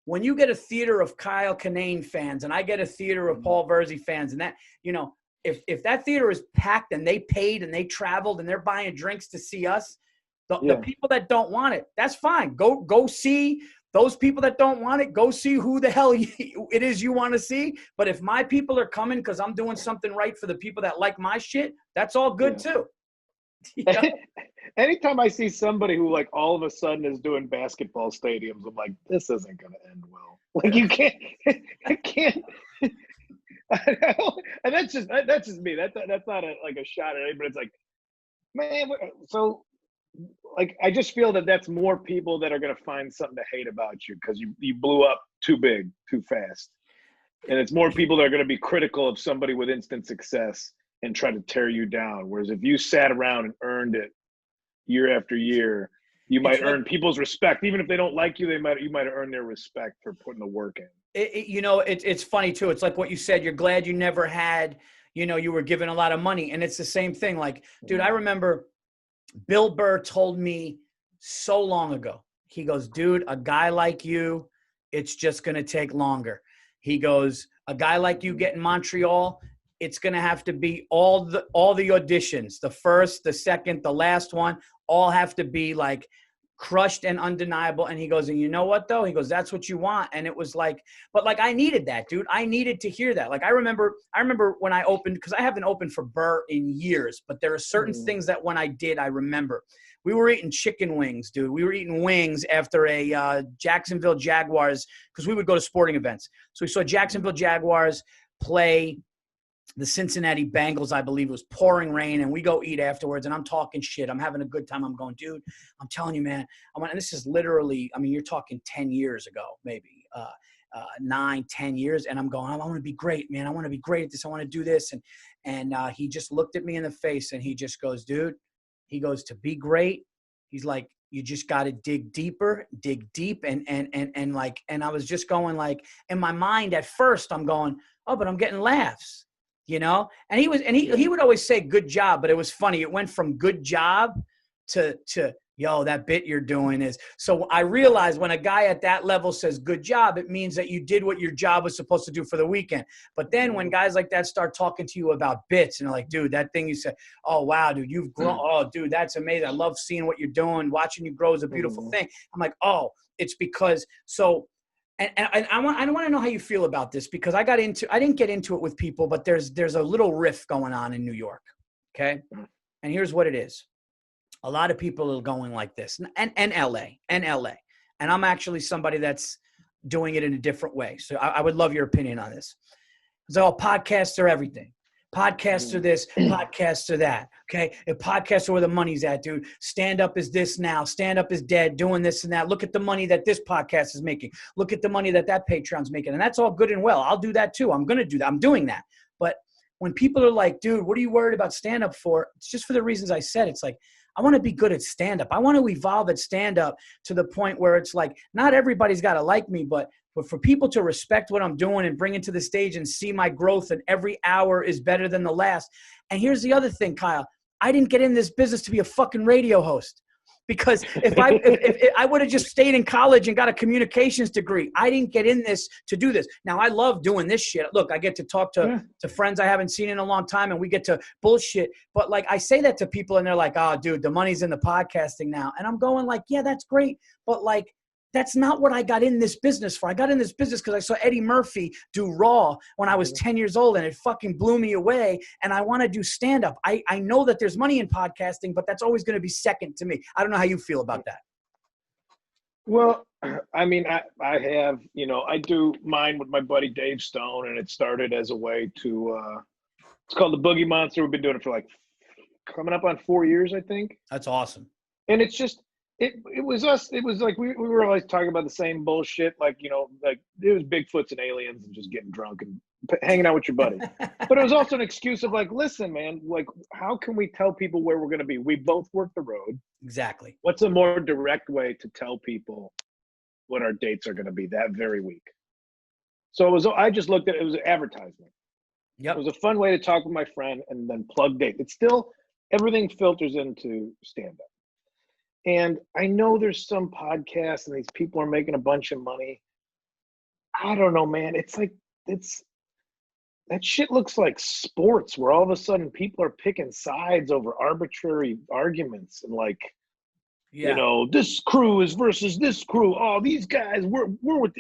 when you get a theater of Kyle Kinane fans, and I get a theater of Paul Virzi fans, and that If that theater is packed and they paid and they traveled and they're buying drinks to see us, the people that don't want it, that's fine. Go see those people that don't want it. Go see who the hell it is you want to see. But if my people are coming because I'm doing something right for the people that like my shit, that's all good too. Anytime I see somebody who like all of a sudden is doing basketball stadiums, I'm like, this isn't going to end well. Like you can't, I can't. And that's just me. That's not a shot at anybody. It's like, man. So, like, I just feel that that's more people that are going to find something to hate about you because you blew up too big, too fast, and it's more people that are going to be critical of somebody with instant success and try to tear you down. Whereas if you sat around and earned it year after year, you might earn people's respect. Even if they don't like you, you might earn their respect for putting the work in. It's funny too. It's like what you said. You're glad you never had, you were given a lot of money. And it's the same thing. Like, dude, I remember Bill Burr told me so long ago, he goes, dude, a guy like you, it's just going to take longer. He goes, a guy like you get in Montreal, it's going to have to be all the auditions, the first, the second, the last one, all have to be like crushed and undeniable. And he goes, and you know what though? He goes, that's what you want. And it was like, but like, I needed that, dude. I needed to hear that. Like, I remember when I opened, cause I haven't opened for Burr in years, but there are certain things that when I did, I remember. We were eating chicken wings, dude. We were eating wings after a Jacksonville Jaguars, cause we would go to sporting events. So we saw Jacksonville Jaguars play the Cincinnati Bengals. I believe it was pouring rain, and we go eat afterwards, and I'm talking shit. I'm having a good time. I'm going, dude, I'm telling you, man. And this is literally, I mean, you're talking 10 years ago, maybe 9-10 years. And I'm going, I want to be great, man. I want to be great at this. I want to do this. And he just looked at me in the face, and he just goes, dude, he goes, to be great, he's like, you just got to dig deeper, dig deep. And I was just going like, in my mind at first, I'm going, oh, but I'm getting laughs. And he would always say good job, but it was funny. It went from good job to yo, that bit you're doing is. So I realized when a guy at that level says good job, it means that you did what your job was supposed to do for the weekend. But then when guys like that start talking to you about bits and they're like, dude, that thing you said, oh, wow, dude, you've grown. Oh, dude, that's amazing. I love seeing what you're doing. Watching you grow is a beautiful thing. I'm like, oh, it's because so. And I want to know how you feel about this, because I didn't get into it with people, but there's a little riff going on in New York. Okay. And here's what it is. A lot of people are going like this and LA. And I'm actually somebody that's doing it in a different way. So I would love your opinion on this. So podcasts are everything. Podcasts are this, podcasts are that. Okay. If podcasts are where the money's at, dude, stand up is this now. Stand up is dead, doing this and that. Look at the money that this podcast is making. Look at the money that Patreon's making. And that's all good and well. I'll do that too. I'm going to do that. I'm doing that. But when people are like, dude, what are you worried about stand up for? It's just for the reasons I said. It's like, I want to be good at stand up. I want to evolve at stand up to the point where it's like, not everybody's got to like me, but for people to respect what I'm doing and bring it to the stage and see my growth, and every hour is better than the last. And here's the other thing, Kyle, I didn't get in this business to be a fucking radio host, because if I would have just stayed in college and got a communications degree, I didn't get in this to do this. Now I love doing this shit. Look, I get to talk to friends I haven't seen in a long time, and we get to bullshit. But like, I say that to people and they're like, oh dude, the money's in the podcasting now. And I'm going like, yeah, that's great. But like, that's not what I got in this business for. I got in this business because I saw Eddie Murphy do Raw when I was 10 years old, and it fucking blew me away. And I want to do stand-up. I know that there's money in podcasting, but that's always going to be second to me. I don't know how you feel about that. Well, I mean, I have, I do mine with my buddy Dave Stone, and it started as a way to, it's called the Boogie Monster. We've been doing it for like coming up on 4 years, I think. That's awesome. And it's just, it was us. It was like we were always talking about the same bullshit, like, like it was Bigfoots and aliens and just getting drunk and hanging out with your buddy. But it was also an excuse of like, listen, man, like, how can we tell people where we're going to be? We both work the road. Exactly. What's a more direct way to tell people what our dates are going to be that very week? So I just looked at it, was an advertisement. Yep. It was a fun way to talk with my friend and then plug date. It's still, everything filters into stand-up. And I know there's some podcasts and these people are making a bunch of money. I don't know, man. It's like, that shit looks like sports where all of a sudden people are picking sides over arbitrary arguments and like, this crew is versus this crew. Oh, these guys, we're with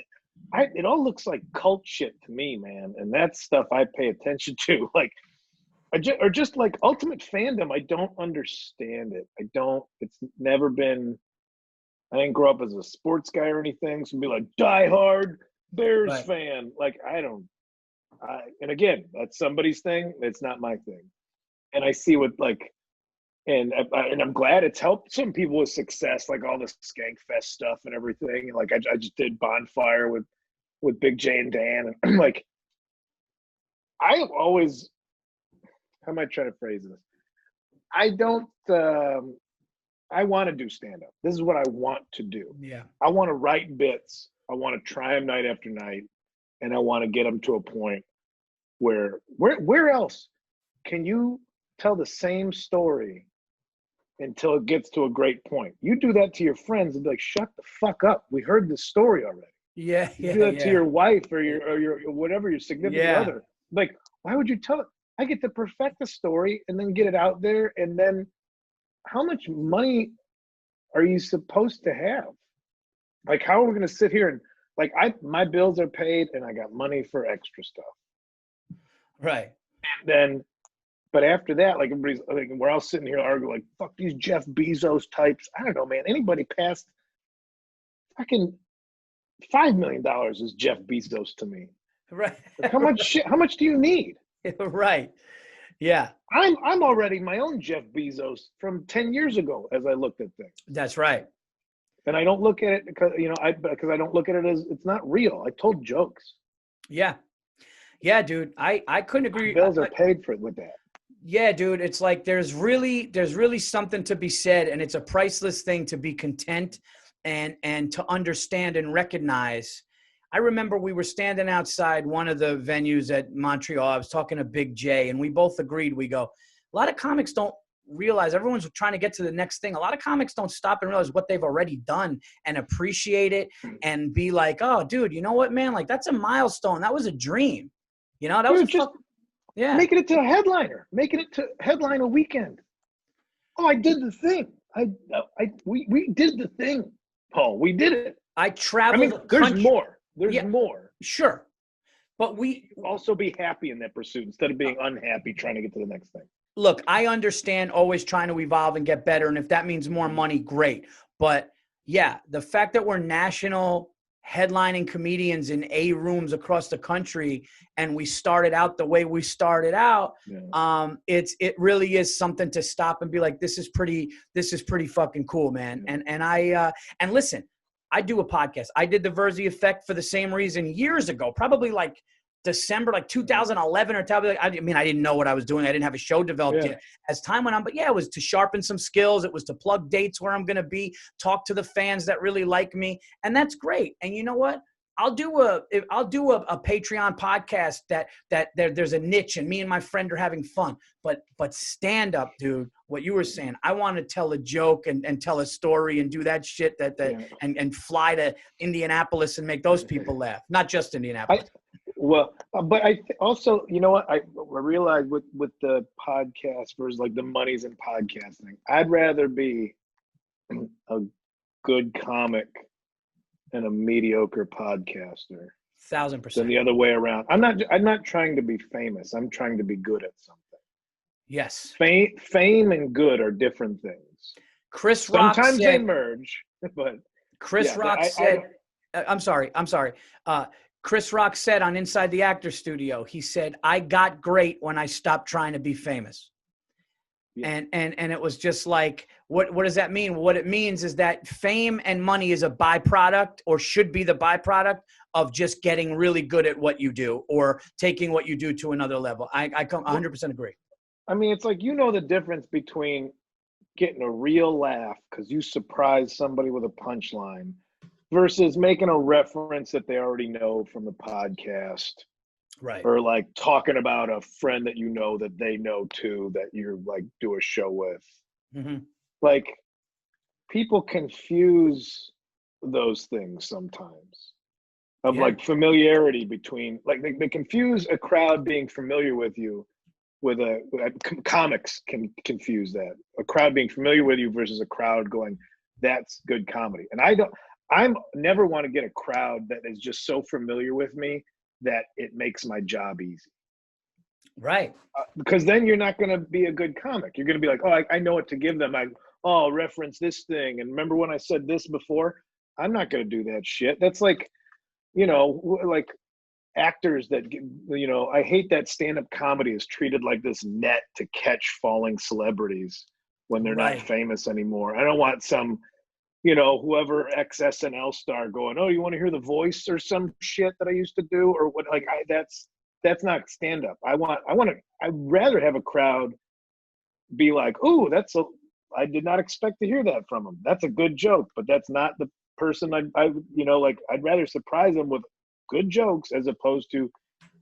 it all looks like cult shit to me, man. And that's stuff I pay attention to. Like, or just like ultimate fandom. I don't understand it. It's never been, I didn't grow up as a sports guy or anything. So be like diehard Bears fan. Like, and again, that's somebody's thing. It's not my thing. And I see what like, and I'm glad it's helped some people with success, like all this Skankfest stuff and everything. Like I just did Bonfire with Big J and Dan, and like I always, how am I trying to phrase this? I don't. I want to do stand up. This is what I want to do. Yeah. I want to write bits. I want to try them night after night, and I want to get them to a point where else can you tell the same story until it gets to a great point? You do that to your friends and be like, shut the fuck up. We heard this story already. Yeah. You do that to your wife or your whatever, your significant other. Like, why would you tell it? I get to perfect the story and then get it out there. And then how much money are you supposed to have? Like, how are we going to sit here and like, my bills are paid and I got money for extra stuff. Right. And then, but after that, like everybody's like, we're all sitting here arguing like, fuck these Jeff Bezos types. I don't know, man. Anybody past fucking $5 million is Jeff Bezos to me. Right. Like, how much do you need? Right. Yeah. I'm already my own Jeff Bezos from 10 years ago as I looked at things. That's right. And I don't look at it because, because I don't look at it as it's not real. I told jokes. Yeah. Yeah, dude. I couldn't agree. Bills are paid for it with that. Yeah, dude. It's like there's really something to be said, and it's a priceless thing to be content and to understand and recognize. I remember we were standing outside one of the venues at Montreal. I was talking to Big J, and we both agreed. We go, a lot of comics don't realize, everyone's trying to get to the next thing. A lot of comics don't stop and realize what they've already done and appreciate it and be like, oh, dude, you know what, man? Like, that's a milestone. That was a dream. You know, that was just making it to a headliner, making it to headline a weekend. Oh, I did the thing. We did the thing, Paul. We did it. I traveled. I mean, there's more. There's more. Sure. But we also be happy in that pursuit instead of being unhappy trying to get to the next thing. Look, I understand always trying to evolve and get better. And if that means more money, great. But yeah, the fact that we're national headlining comedians in A rooms across the country, and we started out the way we started out, it really is something to stop and be like, this is pretty fucking cool, man. Yeah. And listen, I do a podcast. I did the Virzi Effect for the same reason years ago, probably like December, like 2011 or probably. I mean, I didn't know what I was doing. I didn't have a show developed yet as time went on. But yeah, it was to sharpen some skills. It was to plug dates where I'm going to be, talk to the fans that really like me, and that's great. And you know what? I'll do a Patreon podcast that there's a niche, and me and my friend are having fun. But stand up, dude. What you were saying, I want to tell a joke and tell a story and do that shit and fly to Indianapolis and make those people laugh. Not just Indianapolis. But I also, you know what, I realized with the podcast versus like the money's in podcasting, I'd rather be a good comic and a mediocre podcaster 1,000% than the other way around. I'm not trying to be famous. I'm trying to be good at something. Yes. Fame and good are different things. Chris Rock sometimes they merge, but Chris Rock said, I'm sorry. Chris Rock said on Inside the Actor Studio, he said, I got great when I stopped trying to be famous. Yeah. And it was just like, what does that mean? What it means is that fame and money is a byproduct, or should be the byproduct of just getting really good at what you do, or taking what you do to another level. I 100% agree. I mean, it's like, the difference between getting a real laugh because you surprise somebody with a punchline versus making a reference that they already know from the podcast. Right. Or like talking about a friend that that they know too, that you're like do a show with. Mm-hmm. Like, people confuse those things sometimes of like familiarity between, like they confuse a crowd being familiar with you with comics can confuse that. A crowd being familiar with you versus a crowd going, that's good comedy. And I never want to get a crowd that is just so familiar with me that it makes my job easy. Right. Because then you're not going to be a good comic. You're going to be like, oh, I know what to give them. I'll reference this thing. And remember when I said this before? I'm not going to do that shit. That's like, like actors that, I hate that stand-up comedy is treated like this net to catch falling celebrities when they're not famous anymore. I don't want some, whoever ex-SNL star going, oh, you want to hear The Voice or some shit that I used to do, or what? Like, that's not stand-up. I'd rather have a crowd be like, ooh, I did not expect to hear that from him. That's a good joke, but that's not the person I'd rather surprise them with good jokes as opposed to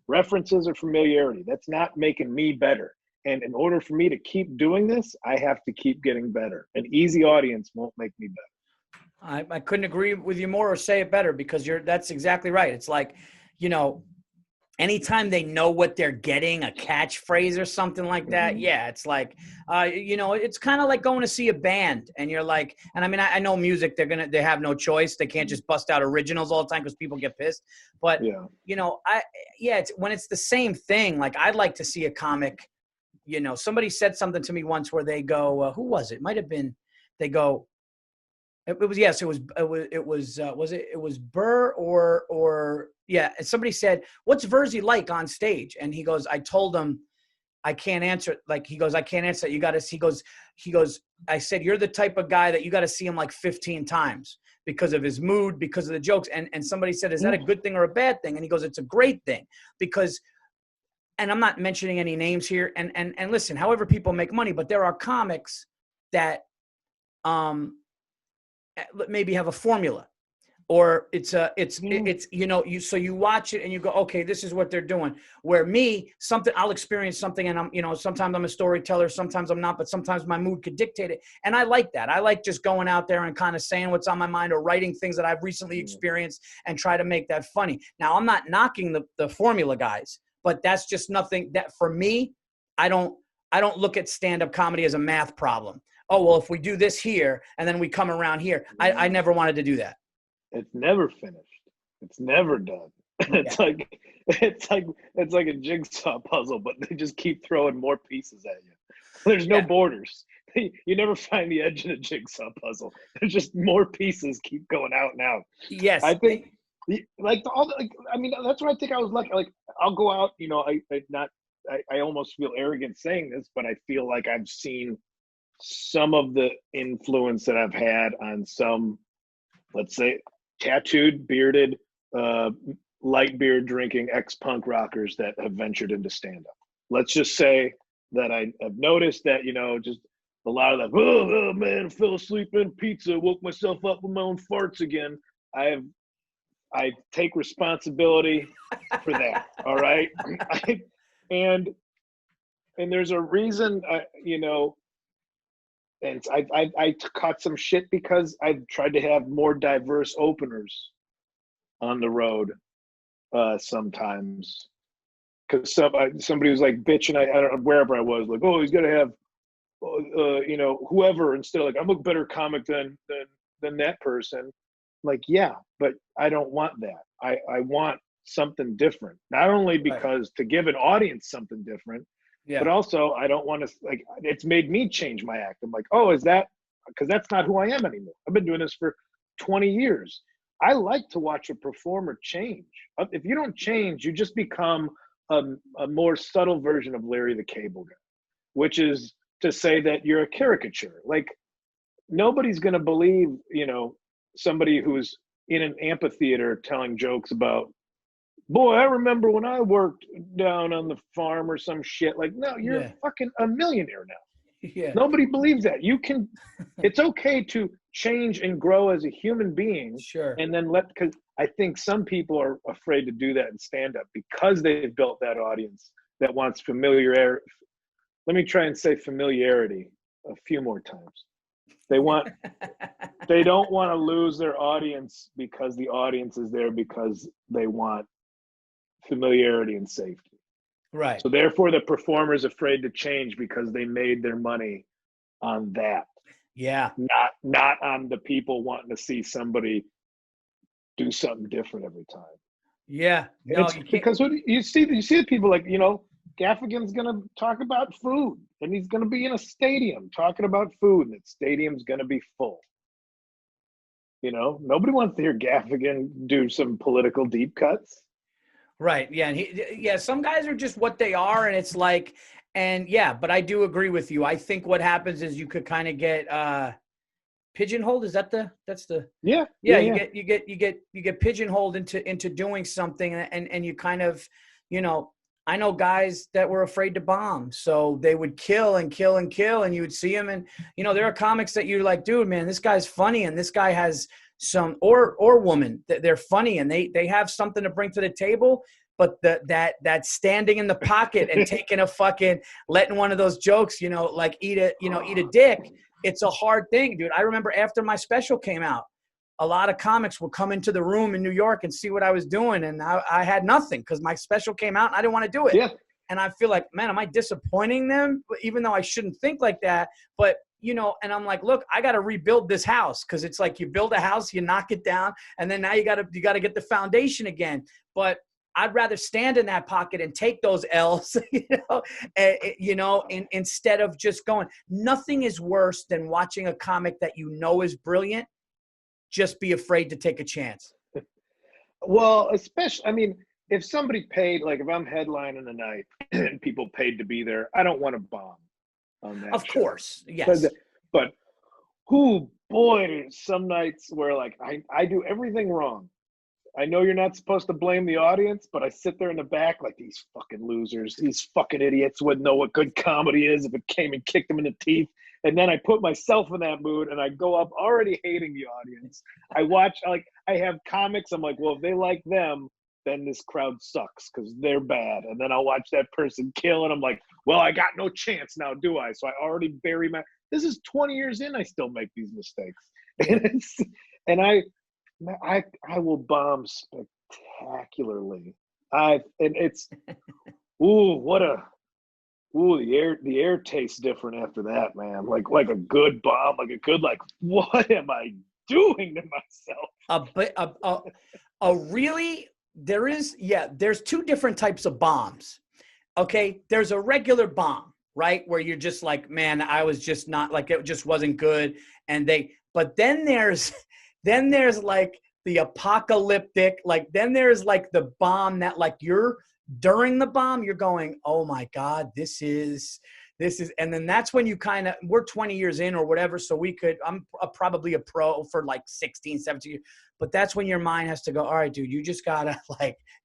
references or familiarity. That's not making me better. And in order for me to keep doing this, I have to keep getting better. An easy audience won't make me better. I couldn't agree with you more or say it better, because that's exactly right. It's like, anytime they know what they're getting, a catchphrase or something like that. Mm-hmm. Yeah. It's like, it's kind of like going to see a band and you're like, and I mean, I know music, they have no choice. They can't just bust out originals all the time because people get pissed. But, it's when it's the same thing. Like, I'd like to see a comic, somebody said something to me once where they go, who was it? Might've been, they go, it was Burr or and somebody said, what's Virzi like on stage? And he goes, I told him I can't answer. Like, he goes, I can't answer. You got to, he goes, I said, you're the type of guy that you got to see him like 15 times because of his mood, because of the jokes. And somebody said, is that a good thing or a bad thing? And he goes, it's a great thing, because, and I'm not mentioning any names here, and listen, however people make money, but there are comics that, maybe have a formula, or so you watch it and you go, okay, this is what they're doing. Where I'll experience something and I'm, sometimes I'm a storyteller, sometimes I'm not, but sometimes my mood could dictate it. And I like that. I like just going out there and kind of saying what's on my mind, or writing things that I've recently experienced and try to make that funny. Now, I'm not knocking the formula guys, but that's just nothing that, for me, I don't look at stand-up comedy as a math problem. Oh, well, if we do this here and then we come around here, I never wanted to do that. It's never finished. It's never done. It's like a jigsaw puzzle, but they just keep throwing more pieces at you. There's no borders. You never find the edge of the jigsaw puzzle. There's just more pieces keep going out and out. Yes. I think that's where I think I was lucky. Like, I'll go out, I almost feel arrogant saying this, but I feel like I've seen some of the influence that I've had on some, let's say, tattooed, bearded, light beer drinking ex-punk rockers that have ventured into stand-up. Let's just say that I have noticed that, just a lot of that, oh man, fell asleep in pizza, woke myself up with my own farts again. I take responsibility for that. All right. And there's a reason, and I caught some shit because I've tried to have more diverse openers on the road sometimes. Because somebody was like bitching, I don't know, wherever I was, like, oh, he's got to have, whoever, instead of like, I'm a better comic than that person. Like, yeah, but I don't want that. I want something different. Not only because to give an audience something different, but also I don't want to, like, it's made me change my act. I'm like, oh, is that, because that's not who I am anymore. I've been doing this for 20 years. I like to watch a performer change. If you don't change, you just become a more subtle version of Larry the Cable Guy, which is to say that you're a caricature. Like, nobody's going to believe, somebody who's in an amphitheater telling jokes about, boy, I remember when I worked down on the farm or some shit. Like, no, you're fucking a millionaire now. Yeah. Nobody believes that. It's okay to change and grow as a human being. Sure. And then because I think some people are afraid to do that in stand up because they've built that audience that wants familiarity. Let me try and say familiarity a few more times. They don't want to lose their audience because the audience is there because they want familiarity and safety. Right. So therefore the performer's afraid to change because they made their money on that. Yeah. Not on the people wanting to see somebody do something different every time. Yeah. No, you can't. Because what you see the people like, Gaffigan's going to talk about food, and he's going to be in a stadium talking about food, and the stadium's going to be full. Nobody wants to hear Gaffigan do some political deep cuts. Right. Yeah. And some guys are just what they are. And it's like, but I do agree with you. I think what happens is you could kind of get pigeonholed. You get pigeonholed into doing something, and you kind of, I know guys that were afraid to bomb. So they would kill and kill and kill, and you would see them. And, there are comics that you're like, dude, man, this guy's funny. And this guy has some, or woman, they're funny and they have something to bring to the table. But that standing in the pocket and taking letting one of those jokes, like eat a dick. It's a hard thing, dude. I remember after my special came out, a lot of comics would come into the room in New York and see what I was doing. And I had nothing because my special came out and I didn't want to do it. Yeah. And I feel like, man, am I disappointing them? Even though I shouldn't think like that. But, and I'm like, look, I got to rebuild this house. Cause it's like you build a house, you knock it down. And then now you got to get the foundation again. But I'd rather stand in that pocket and take those L's, instead of just going. Nothing is worse than watching a comic that is brilliant. Just be afraid to take a chance. Well, especially, if somebody paid, like if I'm headlining a night and people paid to be there, I don't want to bomb on that. Of course, yes. But some nights where like I do everything wrong. I know you're not supposed to blame the audience, but I sit there in the back like, these fucking losers, these fucking idiots wouldn't know what good comedy is if it came and kicked them in the teeth. And then I put myself in that mood and I go up already hating the audience. I watch, I have comics. I'm like, well, if they like them, then this crowd sucks because they're bad. And then I'll watch that person kill and I'm like, well, I got no chance now, do I? So I already bury this is 20 years in, I still make these mistakes. And I will bomb spectacularly. The air tastes different after that, man. Like a good bomb, what am I doing to myself? There's two different types of bombs. Okay. There's a regular bomb, right? Where you're just like, man, I was just not like, it just wasn't good. But then there's like the apocalyptic, then there's like the bomb that like during the bomb, you're going, oh my God, this is, and then that's when you we're 20 years in or whatever. So I'm probably a pro for like 16, 17 years, but that's when your mind has to go, all right, dude, you just gotta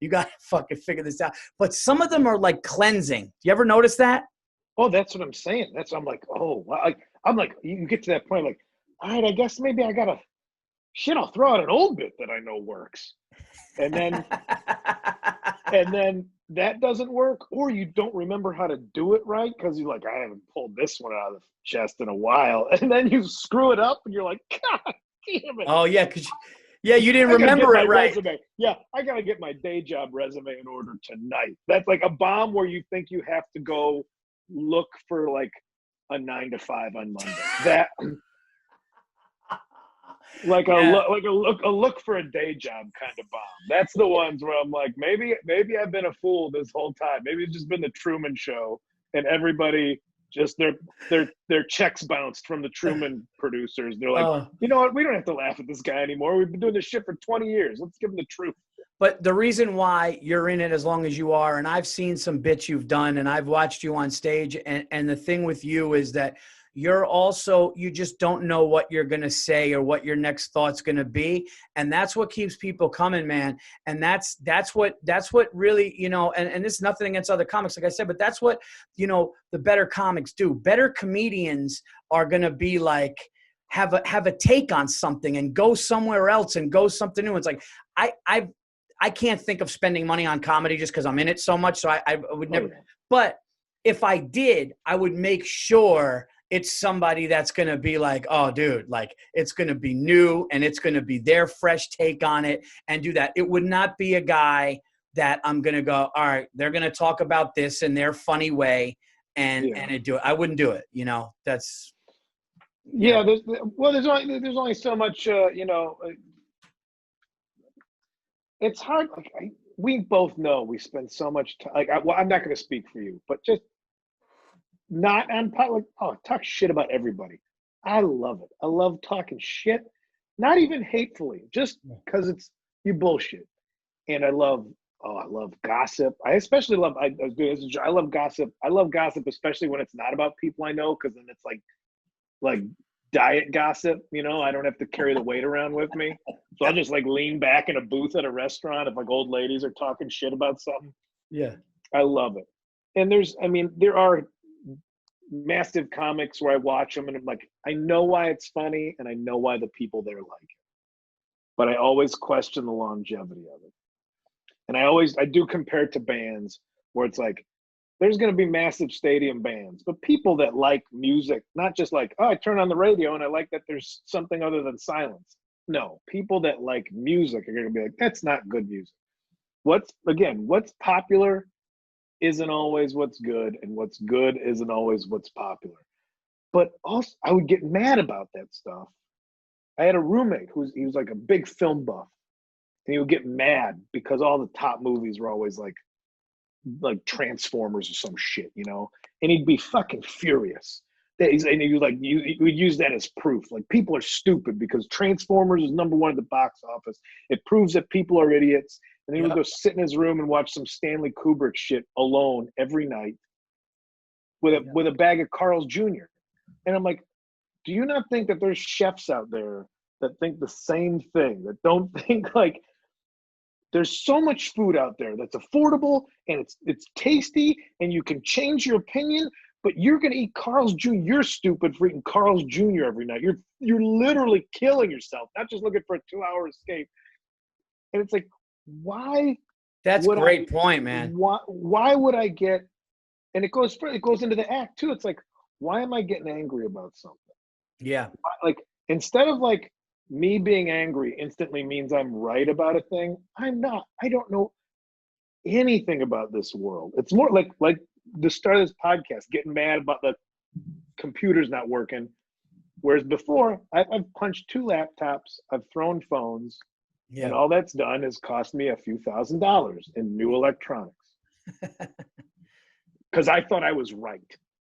you gotta fucking figure this out. But some of them are like cleansing. You ever notice that? Oh, that's what I'm saying. I'm like, oh, I'm like, you get to that point, like, all right, I guess maybe I gotta, I'll throw out an old bit that I know works. And then that doesn't work, or you don't remember how to do it right because you're like, I haven't pulled this one out of the chest in a while. And then you screw it up and you're like, God damn it. Oh, yeah, you didn't remember it right. Resume. Yeah, I got to get my day job resume in order tonight. That's like a bomb where you think you have to go look for like a 9 to 5 on Monday. That... a look for a day job kind of bomb. That's the ones where I'm like, maybe I've been a fool this whole time. Maybe it's just been the Truman Show and everybody Just their checks bounced from the Truman producers. They're like, you know what? We don't have to laugh at this guy anymore. We've been doing this shit for 20 years. Let's give him the truth. But the reason why you're in it as long as you are, and I've seen some bits you've done, and I've watched you on stage, and the thing with you is that you just don't know what you're going to say or what your next thought's going to be. And that's what keeps people coming, man. And that's what really, and this is nothing against other comics, like I said, but that's what, the better comics do. Better comedians are going to be like, have a take on something and go somewhere else and go something new. It's like, I can't think of spending money on comedy just because I'm in it so much. So I would never, but if I did, I would make sure it's somebody that's going to be like, oh, dude, like it's going to be new and it's going to be their fresh take on it and do that. It would not be a guy that I'm going to go, all right, they're going to talk about this in their funny way and do it. I wouldn't do it. That's. Yeah. There's only so much, it's hard. Like we both know we spend so much time. I'm not going to speak for you, but just not on talk shit about everybody. I love it. I love talking shit, not even hatefully, just because you bullshit. And I love gossip. I especially love. I love gossip. I love gossip, especially when it's not about people I know, because then it's like diet gossip. I don't have to carry the weight around with me. So I'll just like lean back in a booth at a restaurant if like old ladies are talking shit about something. Yeah. I love it. And there are massive comics where I watch them and I'm like, I know why it's funny and I know why the people there like it. But I always question the longevity of it. And I do compare it to bands where it's like, there's going to be massive stadium bands, but people that like music, not just like, oh, I turn on the radio and I like that there's something other than silence. No, people that like music are going to be like, that's not good music. What's popular isn't always what's good, and what's good isn't always what's popular. But also, I would get mad about that stuff. I had a roommate he was like a big film buff, and he would get mad because all the top movies were always like Transformers or some shit, and he'd be fucking furious. And he was like, you would use that as proof. Like, people are stupid because Transformers is #1 at the box office. It proves that people are idiots. And he would go sit in his room and watch some Stanley Kubrick shit alone every night with a bag of Carl's Jr. And I'm like, do you not think that there's chefs out there that think the same thing, that don't think like there's so much food out there that's affordable and it's tasty and you can change your opinion, but you're going to eat Carl's Jr. You're stupid for eating Carl's Jr. every night. You're literally killing yourself, not just looking for a 2-hour escape. And it's like, why? That's a great point, man. Why would I get? And it goes into the act too. It's like, why am I getting angry about something? Yeah. Like, instead of like me being angry instantly means I'm right about a thing. I'm not. I don't know anything about this world. It's more like the start of this podcast, getting mad about the computer's not working. Whereas before, I've punched 2 laptops, I've thrown phones. Yeah. And all that's done is cost me a few $1,000s in new electronics. Because I thought I was right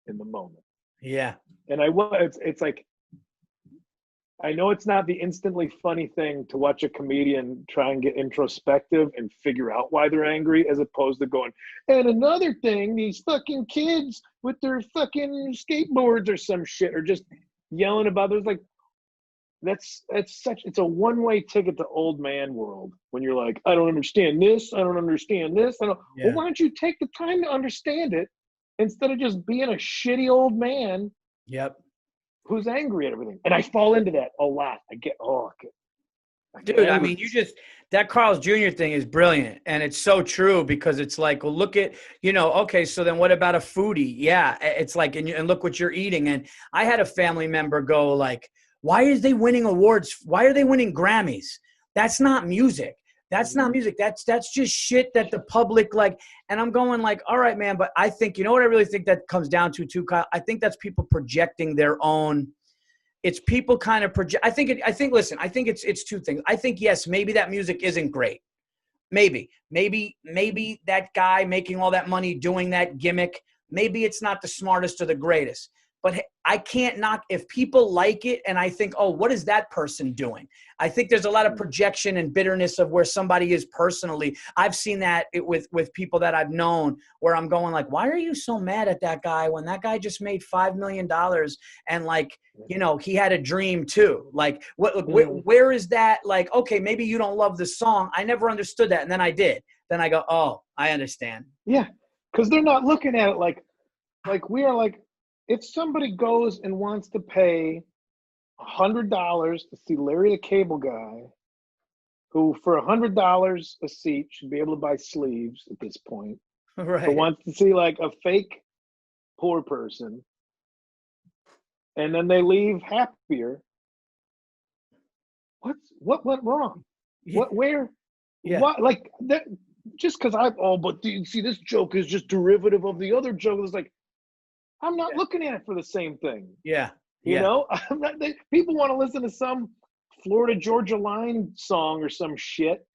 in the moment. Yeah. And I was. It's like, I know it's not the instantly funny thing to watch a comedian try and get introspective and figure out why they're angry, as opposed to going, and another thing, these fucking kids with their fucking skateboards or some shit, or just yelling about there's like, it's a one-way ticket to old man world when you're like, I don't understand this, I don't understand this. Well, why don't you take the time to understand it instead of just being a shitty old man who's angry at everything? And I fall into that a lot. Dude, I mean, that Carl's Jr. thing is brilliant. And it's so true, because it's like, well, look at, okay, so then what about a foodie? Yeah, it's like, and look what you're eating. And I had a family member go like, why are they winning awards? Why are they winning Grammys? That's not music. That's not music. That's just shit that the public like. And I'm going like, all right, man. But I think, what I really think that comes down to too, Kyle? I think that's people projecting their own. It's people kind of project. I think it's 2 things. I think, yes, maybe that music isn't great. Maybe that guy making all that money doing that gimmick Maybe it's not the smartest or the greatest, but I can't knock if people like it. And I think, oh, what is that person doing? I think there's a lot of projection and bitterness of where somebody is personally. I've seen that with people that I've known where I'm going like, why are you so mad at that guy when that guy just made $5 million and like, you know, he had a dream too. Like where is that? Like, okay, maybe you don't love the song. I never understood that. And then I did. Then I go, oh, I understand. Yeah. Cause they're not looking at it like we are like, if somebody goes and wants to pay $100 to see Larry the Cable Guy, who for $100 a seat should be able to buy sleeves at this point, right? Who wants to see like a fake poor person, and then they leave happier. What went wrong? Yeah. What like that? Just because but do you see this joke is just derivative of the other joke. It's like, I'm not looking at it for the same thing. Yeah. You know, people want to listen to some Florida Georgia Line song or some shit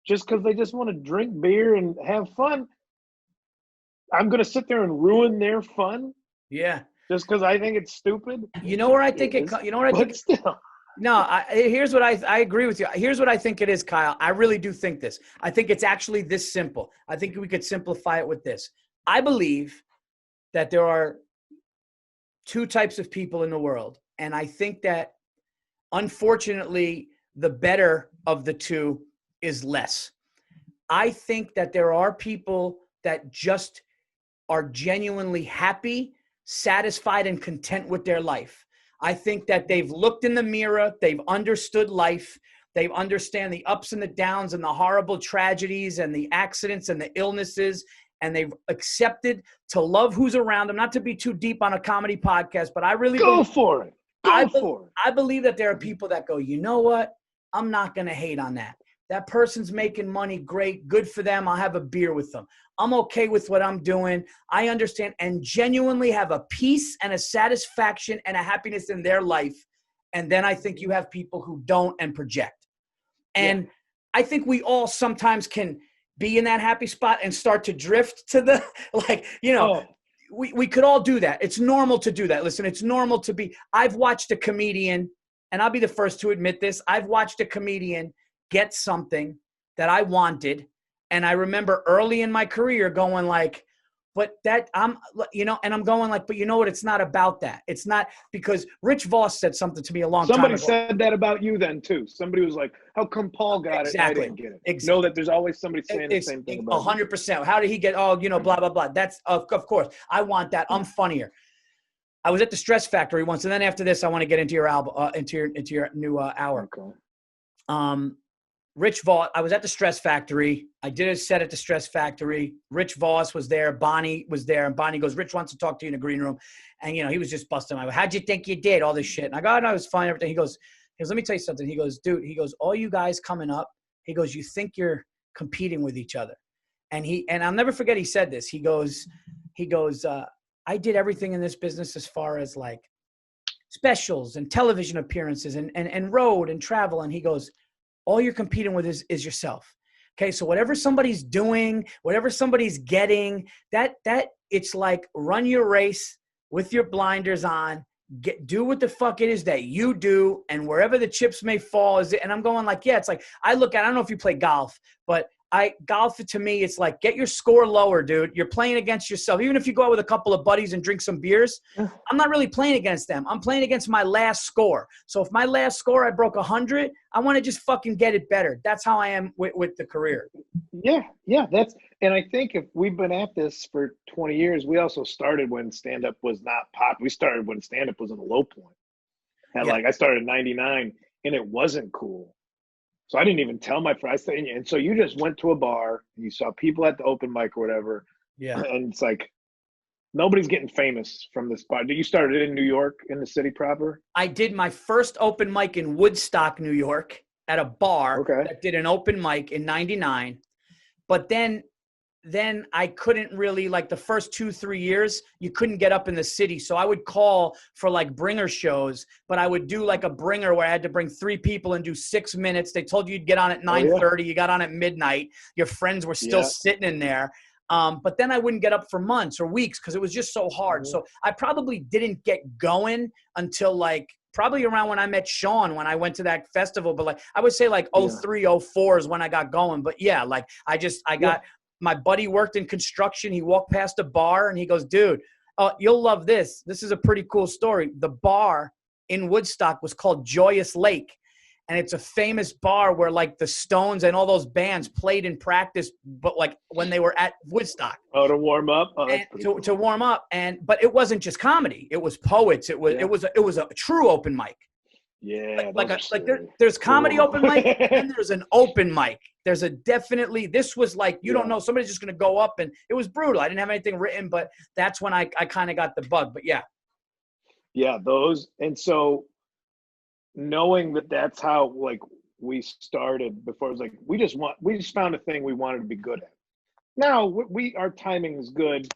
just because they just want to drink beer and have fun. I'm going to sit there and ruin their fun. Yeah. Just because I think it's stupid. You know where I think it, you know what I think? Still. No, here's what I agree with you. Here's what I think it is, Kyle. I really do think this. I think it's actually this simple. I think we could simplify it with this. I believe that there are two types of people in the world. And I think that unfortunately, the better of the two is less. I think that there are people that just are genuinely happy, satisfied, and content with their life. I think that they've looked in the mirror, they've understood life, they understand the ups and the downs and the horrible tragedies and the accidents and the illnesses, and they've accepted to love who's around them. Not to be too deep on a comedy podcast, but I really Go for it. I believe that there are people that go, you know what? I'm not going to hate on that. That person's making money. Great. Good for them. I'll have a beer with them. I'm okay with what I'm doing. I understand and genuinely have a peace and a satisfaction and a happiness in their life. And then I think you have people who don't and project. And I think we all sometimes can be in that happy spot and start to drift to the, like, you know, we could all do that. It's normal to do that. Listen, it's normal to be, I've watched a comedian, and I'll be the first to admit this. I've watched a comedian get something that I wanted. And I remember early in my career going like, but that I'm, you know, and I'm going like, but you know what? It's not about that. It's not, because Rich Voss said something to me a long time ago. Somebody said that about you then too. Somebody was like, how come Paul got it and I didn't get it? Exactly. Know that there's always somebody saying the same thing about 100%. How did he get, you know, blah, blah, blah. That's, of course, I want that. I'm funnier. I was at the Stress Factory once, and then after this, I want to get into your album, into your new hour. Okay. Rich Voss, I was at the Stress Factory. I did a set at the Stress Factory. Rich Voss was there. Bonnie was there. And Bonnie goes, Rich wants to talk to you in the green room. And, you know, he was just busting my, how'd you think you did? All this shit. And I go, no, it was fine. Everything. He goes, let me tell you something. He goes, dude, all you guys coming up, he goes, you think you're competing with each other. And I'll never forget he said this. He goes, I did everything in this business as far as like specials and television appearances and road and travel. And he goes, all you're competing with is yourself. Okay. So whatever somebody's doing, whatever somebody's getting, that it's like run your race with your blinders on, do what the fuck it is that you do. And wherever the chips may fall is it. And I'm going like, yeah, it's like, I don't know if you play golf, but golf to me, it's like, get your score lower, dude. You're playing against yourself. Even if you go out with a couple of buddies and drink some beers, I'm not really playing against them. I'm playing against my last score. So if my last score, I broke 100, I want to just fucking get it better. That's how I am with the career. Yeah. And I think if we've been at this for 20 years, we also started when stand-up was not pop. We started when stand-up was in a low point. Like I started in 99 and it wasn't cool. So I didn't even tell my friends. And so you just went to a bar and you saw people at the open mic or whatever. Yeah. And it's like, nobody's getting famous from this bar. You started in New York, in the city proper? I did my first open mic in Woodstock, New York at a bar that did an open mic in 99. But then I couldn't really, like the first 2-3 years, you couldn't get up in the city. So I would call for like bringer shows, but I would do like a bringer where I had to bring 3 people and do 6 minutes. They told you you'd get on at 9:30. You got on at midnight. Your friends were still sitting in there. But then I wouldn't get up for months or weeks because it was just so hard. So I probably didn't get going until like probably around when I met Sean, when I went to that festival. But like I would say like 03, 04 is when I got going. But yeah, like my buddy worked in construction. He walked past a bar and he goes, dude, you'll love this. This is a pretty cool story. The bar in Woodstock was called Joyous Lake. And it's a famous bar where like the Stones and all those bands played in practice, but like when they were at Woodstock. Oh, to warm up. To warm up, but it wasn't just comedy. It was poets. It was a true open mic. Yeah, there's comedy open mic and there's an open mic. There's a definitely. This was like don't know. Somebody's just gonna go up, and it was brutal. I didn't have anything written, but that's when I kind of got the bug. But yeah, those, and so. Knowing that that's how like we started before, it was like we just found a thing we wanted to be good at. Now our timing is good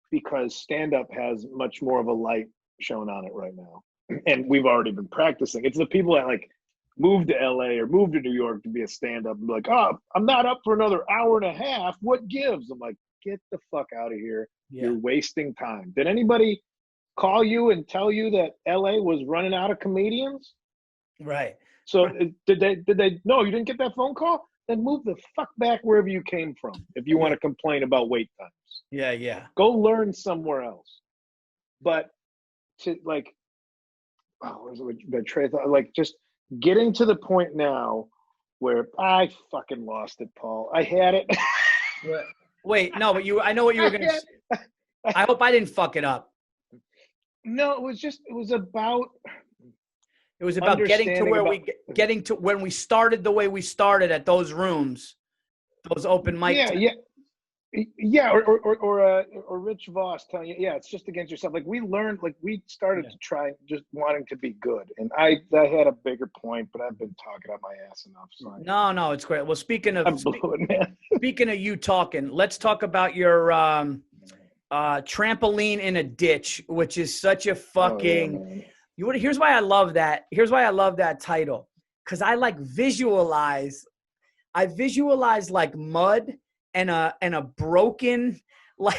because stand-up has much more of a light shown on it right now, and we've already been practicing. It's the people that like move to LA or move to New York to be a stand-up and be like, oh, I'm not up for another hour and a half. What gives? I'm like, get the fuck out of here. Yeah. You're wasting time. Did anybody call you and tell you that LA was running out of comedians? Right. So did they? No, you didn't get that phone call? Then move the fuck back wherever you came from if you want to complain about wait times. Yeah. Go learn somewhere else. But to like, like just getting to the point now where I fucking lost it, Paul. I had it. Wait, no, but I know what you were going to say. I hope I didn't fuck it up. No, it was about getting to when we started the way we started at those rooms, those open mic. Yeah. Or Rich Voss telling you, it's just against yourself. Like we learned, like we started to try just wanting to be good, and I had a bigger point, but I've been talking out my ass enough. So no, it's great. Well, speaking of you talking, let's talk about your trampoline in a ditch, which is such a fucking. Here's why I love that. Here's why I love that title. Because I like visualize like mud and a broken, like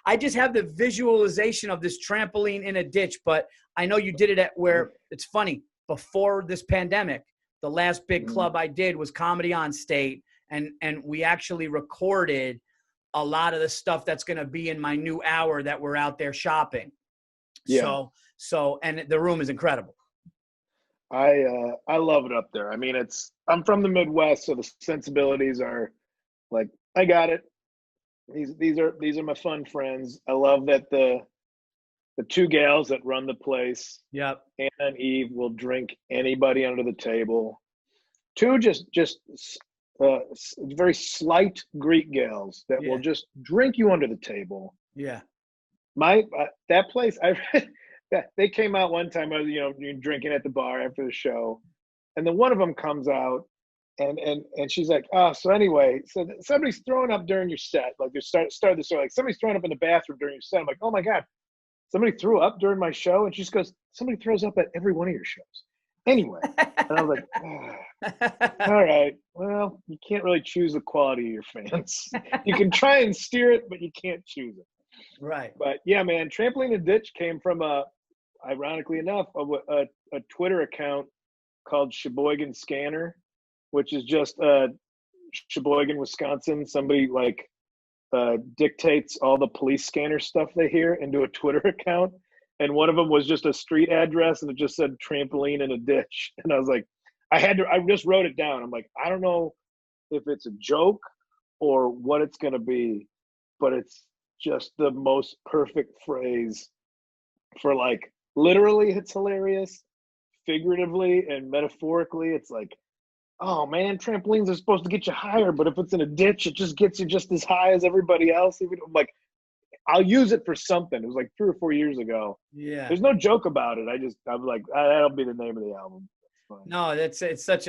I just have the visualization of this trampoline in a ditch. But I know you did it at where it's funny. Before this pandemic, the last big club I did was Comedy on State. And we actually recorded a lot of the stuff that's going to be in my new hour that we're out there shopping. Yeah. So, and the room is incredible. I love it up there. I mean, I'm from the Midwest, so the sensibilities are like, I got it. These are my fun friends. I love that the two gals that run the place, Anna and Eve, will drink anybody under the table. Two just very slight Greek gals that will just drink you under the table. Yeah. That place, they came out one time. I was, drinking at the bar after the show, and then one of them comes out, and she's like, "Oh, so anyway, so somebody's throwing up during your set. Like they started the show, like somebody's throwing up in the bathroom during your set." I'm like, "Oh my god, somebody threw up during my show," and she just goes, "Somebody throws up at every one of your shows." Anyway, and I was like, all right, well, you can't really choose the quality of your fans. You can try and steer it, but you can't choose it. Right. But yeah, man, Trampoline and Ditch came from ironically enough, a Twitter account called Sheboygan Scanner, which is just Sheboygan, Wisconsin. Somebody like dictates all the police scanner stuff they hear into a Twitter account. And one of them was just a street address, and it just said trampoline in a ditch. And I was like, I just wrote it down. I'm like, I don't know if it's a joke or what it's going to be, but it's just the most perfect phrase for like, literally it's hilarious, figuratively and metaphorically. It's like, oh man, trampolines are supposed to get you higher, but if it's in a ditch, it just gets you just as high as everybody else. Even like, I'll use it for something. It was like 3 or 4 years ago. Yeah. There's no joke about it. I'm like, that'll be the name of the album. No, it's such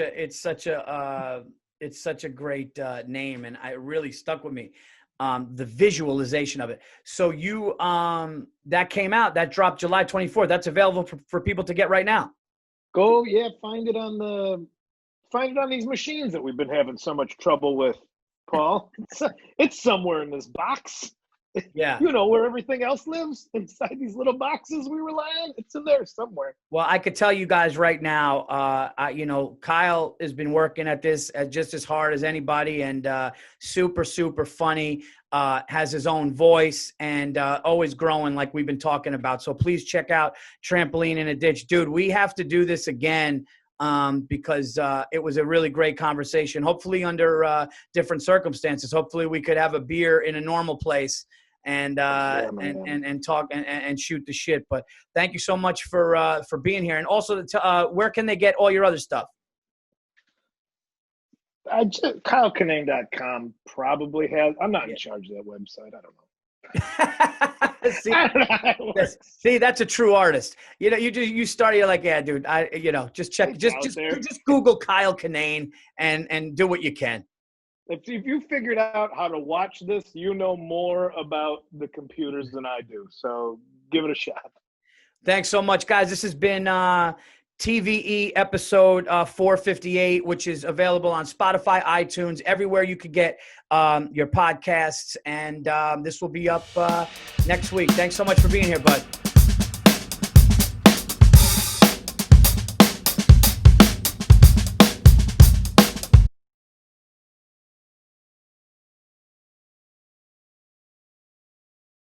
a great name, and it really stuck with me. The visualization of it. So you that came out, that dropped July 24th. That's available for people to get right now. Find it on these machines that we've been having so much trouble with Paul. It's somewhere in this box. Yeah. You know where everything else lives? Inside these little boxes we rely on? It's in there somewhere. Well, I could tell you guys right now, Kyle has been working at this just as hard as anybody, and super, super funny, has his own voice, and always growing like we've been talking about. So please check out Trampoline in a Ditch. Dude, we have to do this again because it was a really great conversation, hopefully under different circumstances. Hopefully we could have a beer in a normal place and talk and shoot the shit. But thank you so much for being here. And also, where can they get all your other stuff? KyleKinane.com probably has. I'm not in charge of that website. I don't know. See, that's a true artist. You start. You're like, yeah, dude. Just check. Just Google Kyle Kinane and do what you can. If you figured out how to watch this, you know more about the computers than I do. So give it a shot. Thanks so much, guys. This has been TVE episode 458, which is available on Spotify, iTunes, everywhere you could get your podcasts. And this will be up next week. Thanks so much for being here, bud.